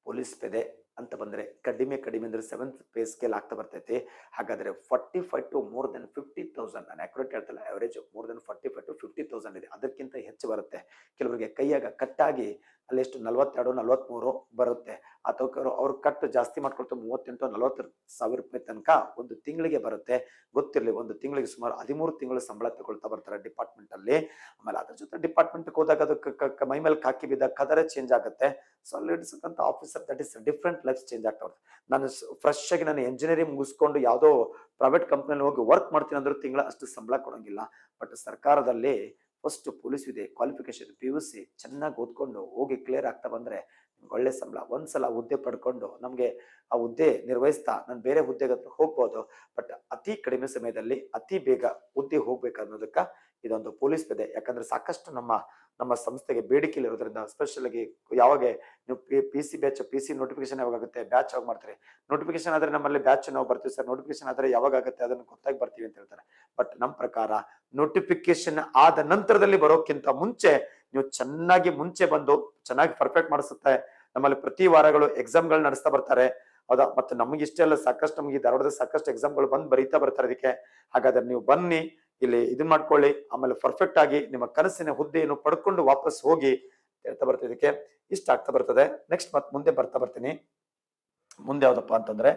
ಪೊಲೀಸ್ ಪೇದೆ ಅಂತ ಬಂದ್ರೆ ಕಡಿಮೆ ಅಂದ್ರೆ 7th ಪೇ ಸ್ಕೇಲ್ ಆಗ್ತಾ ಬರ್ತೈತಿ. ಹಾಗಾದ್ರೆ 45 to more than 50,000, ನಾನು ಅಕ್ಯುರೇಟ್ ಹೇಳ್ತಿಲ್ಲ, ಅವರೇಜ್ more than 45 to 50,000 ಇದೆ, ಅದಕ್ಕಿಂತ ಹೆಚ್ಚು ಬರುತ್ತೆ. ಕೆಲವರಿಗೆ ಕೈಯಾಗ ಕಟ್ಟಾಗಿ ಅಲ್ಲೆಷ್ಟು 42, 43 ಬರುತ್ತೆ, ಅಥವಾ ಅವ್ರು ಕಟ್ ಜಾಸ್ತಿ ಮಾಡ್ಕೊಳ್ತಾರೆ 38, 40,000 ರೂಪಾಯಿ ತನಕ ಒಂದು ತಿಂಗಳಿಗೆ ಬರುತ್ತೆ. ಗೊತ್ತಿರಲಿ, ಒಂದು ತಿಂಗಳಿಗೆ ಸುಮಾರು 13 ತಿಂಗಳು ಸಂಬಳ ತಗೊಳ್ತಾ ಬರ್ತಾರೆ ಡಿಪಾರ್ಟ್ಮೆಂಟ್ ಅಲ್ಲಿ. ಆಮೇಲೆ ಅದ್ರ ಜೊತೆ ಡಿಪಾರ್ಟ್ಮೆಂಟ್ ಹೋದಾಗ ಅದು ಮೈ ಮೇಲೆ ಕಾಕಿ ಬಿದ್ದಾಗ ಕದರೇ ಚೇಂಜ್ ಆಗುತ್ತೆ. ಸೊ ಅಲ್ಲಿ ಇಡ್ಸಕ್ಕಂತ officer that is different life change ಆಗ್ತಾ ಬರುತ್ತೆ. ನಾನು ಫ್ರೆಶ್ ಆಗಿ ನಾನು ಎಂಜಿನಿಯರಿಂಗ್ ಮುಗಿಸ್ಕೊಂಡು ಯಾವುದೋ ಪ್ರೈವೇಟ್ ಕಂಪ್ನಿಯಲ್ಲಿ ಹೋಗಿ ವರ್ಕ್ ಮಾಡ್ತೀನಿ ಅಂದ್ರೂ ತಿಂಗಳ ಅಷ್ಟು ಸಂಬಳ ಕೊಡಂಗಿಲ್ಲ. ಬಟ್ ಸರ್ಕಾರದಲ್ಲಿ ಫಸ್ಟ್ ಪೊಲೀಸ್ ಇದೆ, ಕ್ವಾಲಿಫಿಕೇಶನ್ PUC ಚೆನ್ನಾಗಿ ಓದ್ಕೊಂಡು ಹೋಗಿ ಕ್ಲಿಯರ್ ಆಗ್ತಾ ಬಂದ್ರೆ ಒಳ್ಳೆ ಸಂಬಳ. ಒಂದ್ಸಲ ಹುದ್ದೆ ಪಡ್ಕೊಂಡು ನಮ್ಗೆ ಆ ಹುದ್ದೆ ನಿರ್ವಹಿಸ್ತಾ ನಾನು ಬೇರೆ ಹುದ್ದೆಗೆ ಹೋಗ್ಬೋದು. ಬಟ್ ಅತಿ ಕಡಿಮೆ ಸಮಯದಲ್ಲಿ ಅತಿ ಬೇಗ ಹುದ್ದೆ ಹೋಗ್ಬೇಕು ಅನ್ನೋದಕ್ಕ ಇದೊಂದು ಪೊಲೀಸ್ ಪೇದೆ. ಯಾಕಂದ್ರೆ ಸಾಕಷ್ಟು ನಮ್ಮ ಸಂಸ್ಥೆಗೆ ಬೇಡಿಕೆ ಇರೋದ್ರಿಂದ, ಸ್ಪೆಷಲ್ ಆಗಿ ಯಾವಾಗ ನೀವು PC ಬ್ಯಾಚ್ PC ನೋಟಿಫಿಕೇಶನ್ ಯಾವಾಗ ಆಗುತ್ತೆ, ಬ್ಯಾಚ್ ಯಾವಾಗ ಮಾಡ್ತಾರೆ, ನೋಟಿಫಿಕೇಶನ್ ಆದ್ರೆ ನಮ್ಮಲ್ಲಿ ಬ್ಯಾಚ್ ನಾವು ಬರ್ತೀವಿ ಸರ್, ನೋಟಿಫಿಕೇಶನ್ ಆದ್ರೆ ಯಾವಾಗ ಆಗುತ್ತೆ ಅದನ್ನ ಗೊತ್ತಾಗಿ ಬರ್ತೀವಿ ಅಂತ ಹೇಳ್ತಾರೆ. ಬಟ್ ನಮ್ಮ ಪ್ರಕಾರ ನೋಟಿಫಿಕೇಶನ್ ಆದ ನಂತರದಲ್ಲಿ ಬರೋಕ್ಕಿಂತ ಮುಂಚೆ ನೀವು ಚೆನ್ನಾಗಿ ಮುಂಚೆ ಬಂದು ಚೆನ್ನಾಗಿ ಪರ್ಫೆಕ್ಟ್ ಮಾಡಿಸುತ್ತೆ. ನಮ್ಮಲ್ಲಿ ಪ್ರತಿ ವಾರಗಳು ಎಕ್ಸಾಮ್ಗಳು ನಡೆಸ್ತಾ ಬರ್ತಾರೆ, ಹೌದಾ? ಮತ್ತೆ ನಮ್ಗೆ ಇಷ್ಟೆಲ್ಲ ಸಾಕಷ್ಟು, ನಮ್ಗೆ ಧಾರವಾಡದ ಸಾಕಷ್ಟು ಎಕ್ಸಾಮ್ಗಳು ಬಂದು ಬರೀತಾ ಬರ್ತಾರೆ ಅದಕ್ಕೆ. ಹಾಗಾದ್ರೆ ನೀವು ಬನ್ನಿ, ಇಲ್ಲಿ ಇದನ್ನ ಮಾಡ್ಕೊಳ್ಳಿ, ಆಮೇಲೆ ಪರ್ಫೆಕ್ಟ್ ಆಗಿ ನಿಮ್ಮ ಕನಸಿನ ಹುದ್ದೆಯನ್ನು ಪಡ್ಕೊಂಡು ವಾಪಸ್ ಹೋಗಿ ಹೇಳ್ತಾ ಬರ್ತದೆ. ಇದಕ್ಕೆ ಇಷ್ಟ ಆಗ್ತಾ ಬರ್ತದೆ. ನೆಕ್ಸ್ಟ್ ಮತ್ತೆ ಮುಂದೆ ಬರ್ತಾ ಬರ್ತೀನಿ. ಮುಂದೆ ಯಾವ್ದಪ್ಪ ಅಂತಂದ್ರೆ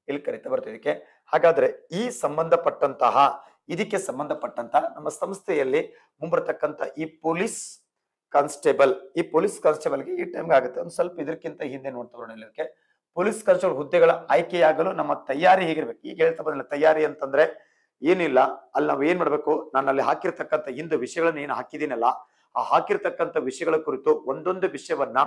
ಇಲ್ಲಿ ಕರಿತಾ ಬರ್ತದೆ ಇದಕ್ಕೆ. ಹಾಗಾದ್ರೆ ಇದಕ್ಕೆ ಸಂಬಂಧಪಟ್ಟಂತ ನಮ್ಮ ಸಂಸ್ಥೆಯಲ್ಲಿ ಮುಂಬರ್ತಕ್ಕಂತ ಈ ಪೊಲೀಸ್ ಕಾನ್ಸ್ಟೇಬಲ್ಗೆ ಈ ಟೈಮ್ಗೆ ಆಗುತ್ತೆ. ಒಂದು ಸ್ವಲ್ಪ ಇದಕ್ಕಿಂತ ಹಿಂದೆ ನೋಡ್ತಾ ಬರೋಣ. ಇದಕ್ಕೆ ಪೊಲೀಸ್ ಕಾನ್ಸ್ಟೇಬಲ್ ಹುದ್ದೆಗಳ ಆಯ್ಕೆಯಾಗಲು ನಮ್ಮ ತಯಾರಿ ಹೇಗಿರ್ಬೇಕು ಈಗ ಹೇಳ್ತಾ ಬಂದಿಲ್ಲ. ತಯಾರಿ ಅಂತಂದ್ರೆ ಏನಿಲ್ಲ, ಅಲ್ಲಿ ನಾವ್ ಏನ್ ಮಾಡ್ಬೇಕು, ನಾನು ಅಲ್ಲಿ ಹಾಕಿರ್ತಕ್ಕಂಥ ಹಿಂದೆ ವಿಷಯಗಳನ್ನ ಏನ್ ಹಾಕಿದೀನಲ್ಲ, ಆ ಹಾಕಿರ್ತಕ್ಕಂಥ ವಿಷಯಗಳ ಕುರಿತು ಒಂದೊಂದು ವಿಷಯವನ್ನ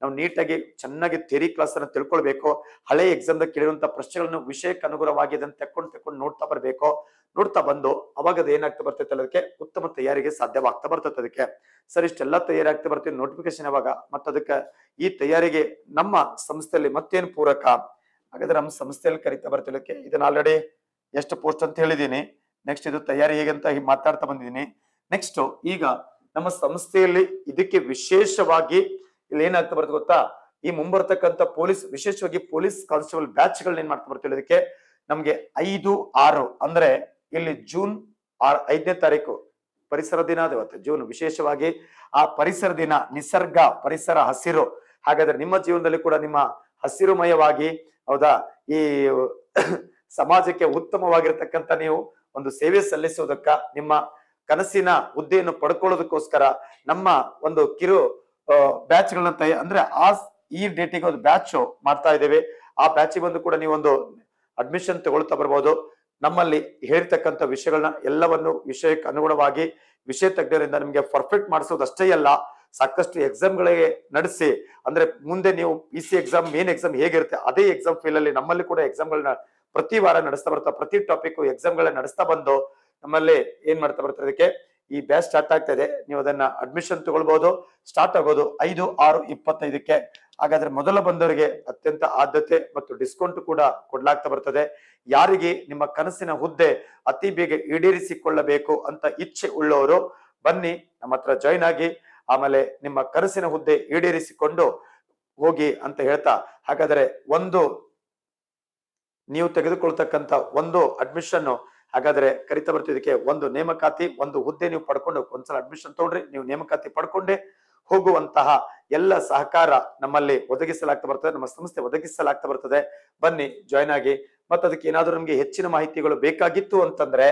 ನಾವು ನೀಟಾಗಿ ಚೆನ್ನಾಗಿ ಥಿಯರಿ ಕ್ಲಾಸ್ ಅನ್ನ ತಿಳ್ಕೊಳ್ಬೇಕು. ಹಳೆ ಎಕ್ಸಾಮ್ ದಾಗ ಕೇಳಿರುವಂತಹ ಪ್ರಶ್ನೆಗಳನ್ನು ವಿಷಯಕ್ಕೆ ಅನುಗುಣವಾಗಿ ಅದನ್ನ ತೆಕ್ಕೊಂಡು ನೋಡ್ತಾ ಬರ್ಬೇಕು. ನೋಡ್ತಾ ಬಂದು ಅವಾಗ ಅದು ಏನಾಗ್ತಾ ಬರ್ತೈತೆ, ಅದಕ್ಕೆ ಉತ್ತಮ ತಯಾರಿಗೆ ಸಾಧ್ಯವಾಗ್ತಾ ಬರ್ತೈತೆ. ಅದಕ್ಕೆ ಸರ್ ಇಷ್ಟೆಲ್ಲ ತಯಾರಿ ಆಗ್ತಾ ಬರ್ತೀವಿ, ನೋಟಿಫಿಕೇಶನ್ ಯಾವಾಗ, ಮತ್ತ ಅದಕ್ಕೆ ಈ ತಯಾರಿಗೆ ನಮ್ಮ ಸಂಸ್ಥೆಯಲ್ಲಿ ಮತ್ತೇನು ಪೂರಕ? ಹಾಗಾದ್ರೆ ನಮ್ಮ ಸಂಸ್ಥೆಯಲ್ಲಿ ಕರಿತಾ ಬರ್ತಿಲ್ಲಕ್ಕೆ ಇದನ್ನ ಆಲ್ರೆಡಿ ಎಷ್ಟು ಪೋಸ್ಟ್ ಅಂತ ಹೇಳಿದೀನಿ. ನೆಕ್ಸ್ಟ್ ಇದು ತಯಾರಿ ಹೇಗಂತ ಮಾತಾಡ್ತಾ ಬಂದಿದ್ದೀನಿ. ನೆಕ್ಸ್ಟ್ ಈಗ ನಮ್ಮ ಸಂಸ್ಥೆಯಲ್ಲಿ ಇದಕ್ಕೆ ವಿಶೇಷವಾಗಿ ಇಲ್ಲಿ ಏನಾಗ್ತಾ ಬರ್ತದೆ ಗೊತ್ತಾ, ಈ ಮುಂಬರ್ತಕ್ಕಂಥ ವಿಶೇಷವಾಗಿ ಪೊಲೀಸ್ ಕಾನ್ಸ್ಟೇಬಲ್ ಬ್ಯಾಚ್ ಗಳನ್ನ ಏನ್ ಮಾಡ್ತಾ ಬರ್ತೀವಿ, ಇದಕ್ಕೆ ನಮ್ಗೆ 5, 6 ಅಂದ್ರೆ ಇಲ್ಲಿ ಜೂನ್ 5ನೇ ತಾರೀಕು ಪರಿಸರ ದಿನ ಅದ ಇವತ್ತು ಜೂನ್. ವಿಶೇಷವಾಗಿ ಆ ಪರಿಸರ ದಿನ, ನಿಸರ್ಗ, ಪರಿಸರ, ಹಸಿರು. ಹಾಗಾದ್ರೆ ನಿಮ್ಮ ಜೀವನದಲ್ಲಿ ಕೂಡ ನಿಮ್ಮ ಹಸಿರುಮಯವಾಗಿ, ಹೌದಾ, ಈ ಸಮಾಜಕ್ಕೆ ಉತ್ತಮವಾಗಿರ್ತಕ್ಕಂಥ ನೀವು ಒಂದು ಸೇವೆ ಸಲ್ಲಿಸುವುದಕ್ಕ, ನಿಮ್ಮ ಕನಸಿನ ಹುದ್ದೆಯನ್ನು ಪಡ್ಕೊಳ್ಳೋದಕ್ಕೋಸ್ಕರ ನಮ್ಮ ಒಂದು ಕಿರು ಬ್ಯಾಚ್ ಗಳನ್ನ ಅಂದ್ರೆ ಈ ಡೇಟಿಗೆ ಒಂದು ಬ್ಯಾಚ್ ಮಾಡ್ತಾ ಇದ್ದೇವೆ. ಆ ಬ್ಯಾಚಿಗೆ ಬಂದು ಕೂಡ ನೀವೊಂದು ಅಡ್ಮಿಷನ್ ತಗೊಳ್ತಾ ಬರ್ಬೋದು. ನಮ್ಮಲ್ಲಿ ಹೇಳಿರ್ತಕ್ಕಂಥ ವಿಷಯಗಳನ್ನ ಎಲ್ಲವನ್ನು ವಿಷಯಕ್ಕೆ ಅನುಗುಣವಾಗಿ ವಿಷಯ ತಜ್ಞರಿಂದ ನಿಮ್ಗೆ ಪರ್ಫೆಕ್ಟ್ ಮಾಡಿಸೋದಷ್ಟೇ ಅಲ್ಲ, ಸಾಕಷ್ಟು ಎಕ್ಸಾಮ್ಗಳಿಗೆ ನಡೆಸಿ, ಅಂದ್ರೆ ಮುಂದೆ ನೀವು PC ಎಕ್ಸಾಮ್, ಮೇನ್ ಎಕ್ಸಾಮ್ ಹೇಗಿರುತ್ತೆ ಅದೇ ಎಕ್ಸಾಮ್ ಫೀಲ್ ಅಲ್ಲಿ ನಮ್ಮಲ್ಲಿ ಕೂಡ ಎಕ್ಸಾಮ್ಗಳನ್ನ ಪ್ರತಿ ವಾರ ನಡೆಸ್ತಾ ಬರ್ತಾ, ಪ್ರತಿ ಟಾಪಿಕ್ ಎಕ್ಸಾಮ್ಗಳನ್ನ ನಡೆಸ್ತಾ ಬಂದು ನಮ್ಮಲ್ಲಿ ಏನ್ ಮಾಡ್ತಾ ಬರ್ತಾರೆ, ಅದಕ್ಕೆ ಈ ಬ್ಯಾಚ್ ಸ್ಟಾರ್ಟ್ ಆಗ್ತಾ ಇದೆ. ನೀವು ಅದನ್ನ ಅಡ್ಮಿಷನ್ ತಗೊಳ್ಬಹುದು. ಸ್ಟಾರ್ಟ್ ಆಗೋದು 5, 6, 25ಕ್ಕೆ. ಹಾಗಾದ್ರೆ ಮೊದಲ ಬಂದವರಿಗೆ ಅತ್ಯಂತ ಆದ್ಯತೆ ಮತ್ತು ಡಿಸ್ಕೌಂಟ್ ಕೂಡ ಕೊಡ್ಲಾಗ್ತಾ ಬರ್ತದೆ. ಯಾರಿಗೆ ನಿಮ್ಮ ಕನಸಿನ ಹುದ್ದೆ ಅತಿ ಬೇಗ ಈಡೇರಿಸಿಕೊಳ್ಳಬೇಕು ಅಂತ ಇಚ್ಛೆ ಉಳ್ಳವರು ಬನ್ನಿ, ನಮ್ಮ ಹತ್ರ ಜಾಯಿನ್ ಆಗಿ ಆಮೇಲೆ ನಿಮ್ಮ ಕನಸಿನ ಹುದ್ದೆ ಈಡೇರಿಸಿಕೊಂಡು ಹೋಗಿ ಅಂತ ಹೇಳ್ತಾ, ಹಾಗಾದ್ರೆ ನೀವು ತೆಗೆದುಕೊಳ್ತಕ್ಕಂತ ಒಂದು ಅಡ್ಮಿಷನ್ ಹಾಗಾದ್ರೆ ಕರಿತಾ ಬರ್ತಿದ್ದಕ್ಕೆ ಒಂದು ನೇಮಕಾತಿ, ಒಂದು ಹುದ್ದೆ ನೀವು ಪಡ್ಕೊಂಡು ಒಂದ್ಸಲ ಅಡ್ಮಿಷನ್ ತಗೊಂಡ್ರಿ, ನೀವು ನೇಮಕಾತಿ ಪಡ್ಕೊಂಡೆ ಹೋಗುವಂತಹ ಎಲ್ಲ ಸಹಕಾರ ನಮ್ಮಲ್ಲಿ ಒದಗಿಸಲಾಗ್ತಾ ಬರ್ತದೆ, ನಮ್ಮ ಸಂಸ್ಥೆ ಒದಗಿಸಲಾಗ್ತಾ ಬರ್ತದೆ. ಬನ್ನಿ, ಜಾಯಿನ್ ಆಗಿ. ಮತ್ತೆ ಅದಕ್ಕೆ ಏನಾದ್ರೂ ನಮ್ಗೆ ಹೆಚ್ಚಿನ ಮಾಹಿತಿಗಳು ಬೇಕಾಗಿತ್ತು ಅಂತಂದ್ರೆ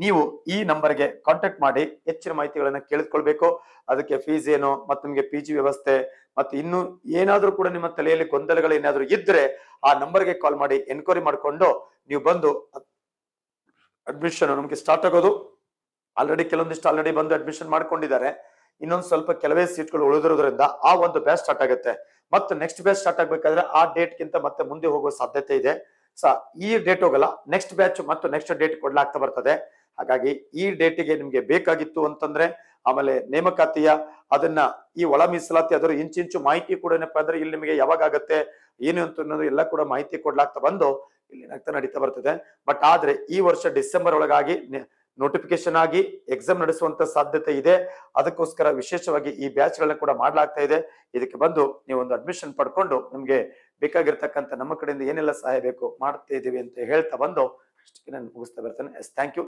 ನೀವು ಈ ನಂಬರ್ಗೆ ಕಾಂಟ್ಯಾಕ್ಟ್ ಮಾಡಿ ಹೆಚ್ಚಿನ ಮಾಹಿತಿಗಳನ್ನ ಕೇಳಿಸ್ಕೊಳ್ಬೇಕು. ಅದಕ್ಕೆ ಫೀಸ್ ಏನು, ಮತ್ತೆ ನಿಮ್ಗೆ PG ವ್ಯವಸ್ಥೆ, ಮತ್ತೆ ಇನ್ನು ಏನಾದ್ರೂ ಕೂಡ ನಿಮ್ಮ ತಲೆಯಲ್ಲಿ ಗೊಂದಲಗಳು ಏನಾದ್ರೂ ಇದ್ರೆ ಆ ನಂಬರ್ಗೆ ಕಾಲ್ ಮಾಡಿ ಎನ್ಕ್ವೈರಿ ಮಾಡ್ಕೊಂಡು ನೀವು ಬಂದು ಅಡ್ಮಿಷನ್ ನಮ್ಗೆ ಸ್ಟಾರ್ಟ್ ಆಗೋದು. ಕೆಲವೊಂದಿಷ್ಟು ಬಂದು ಅಡ್ಮಿಷನ್ ಮಾಡ್ಕೊಂಡಿದ್ದಾರೆ. ಇನ್ನೊಂದು ಸ್ವಲ್ಪ ಕೆಲವೇ ಸೀಟ್ಗಳು ಉಳಿದಿರೋದ್ರಿಂದ ಆ ಒಂದು ಬ್ಯಾಚ್ ಸ್ಟಾರ್ಟ್ ಆಗುತ್ತೆ. ಮತ್ತೆ ನೆಕ್ಸ್ಟ್ ಬ್ಯಾಚ್ ಸ್ಟಾರ್ಟ್ ಆಗ್ಬೇಕಾದ್ರೆ ಆ ಡೇಟ್ ಗಿಂತ ಮತ್ತೆ ಮುಂದೆ ಹೋಗುವ ಸಾಧ್ಯತೆ ಇದೆ. ಈ ಡೇಟ್ ಹೋಗಲ್ಲ, ನೆಕ್ಸ್ಟ್ ಬ್ಯಾಚ್ ಮತ್ತು ನೆಕ್ಸ್ಟ್ ಡೇಟ್ ಕೊಡ್ಲಾಗ್ತಾ ಬರ್ತದೆ. ಹಾಗಾಗಿ ಈ ಡೇಟಿಗೆ ನಿಮ್ಗೆ ಬೇಕಾಗಿತ್ತು ಅಂತಂದ್ರೆ ಆಮೇಲೆ ನೇಮಕಾತಿಯ ಅದನ್ನ ಈ ಒಳ ಮೀಸಲಾತಿ ಅದರ ಇಂಚಿಂಚು ಮಾಹಿತಿ ಕೂಡ ಏನಪ್ಪಾ ಅಂದ್ರೆ ಇಲ್ಲಿ ನಿಮಗೆ ಯಾವಾಗ ಆಗತ್ತೆ ಏನು ಅಂತ ಅನ್ನೋದು ಎಲ್ಲ ಕೂಡ ಮಾಹಿತಿ ಕೊಡ್ಲಾಗ್ತಾ ಬಂದು ಇಲ್ಲಿ ನಡೀತಾ ಬರ್ತದೆ. ಬಟ್ ಆದ್ರೆ ಈ ವರ್ಷ ಡಿಸೆಂಬರ್ ಒಳಗಾಗಿ ನೋಟಿಫಿಕೇಶನ್ ಆಗಿ ಎಕ್ಸಾಮ್ ನಡೆಸುವಂತ ಸಾಧ್ಯತೆ ಇದೆ. ಅದಕ್ಕೋಸ್ಕರ ವಿಶೇಷವಾಗಿ ಈ ಬ್ಯಾಚ್ ಗಳನ್ನ ಕೂಡ ಮಾಡ್ಲಾಗ್ತಾ ಇದೆ. ಇದಕ್ಕೆ ಬಂದು ನೀವು ಒಂದು ಅಡ್ಮಿಷನ್ ಪಡ್ಕೊಂಡು ನಿಮ್ಗೆ ಬೇಕಾಗಿರ್ತಕ್ಕಂಥ ನಮ್ಮ ಕಡೆಯಿಂದ ಏನೆಲ್ಲ ಸಹಾಯ ಬೇಕು ಮಾಡ್ತಾ ಇದೀವಿ ಅಂತ ಹೇಳ್ತಾ ಬಂದು ಅಷ್ಟಕ್ಕೆ ನಾನು ಮುಗಿಸ್ತಾ ಬರ್ತೇನೆ. Thank you.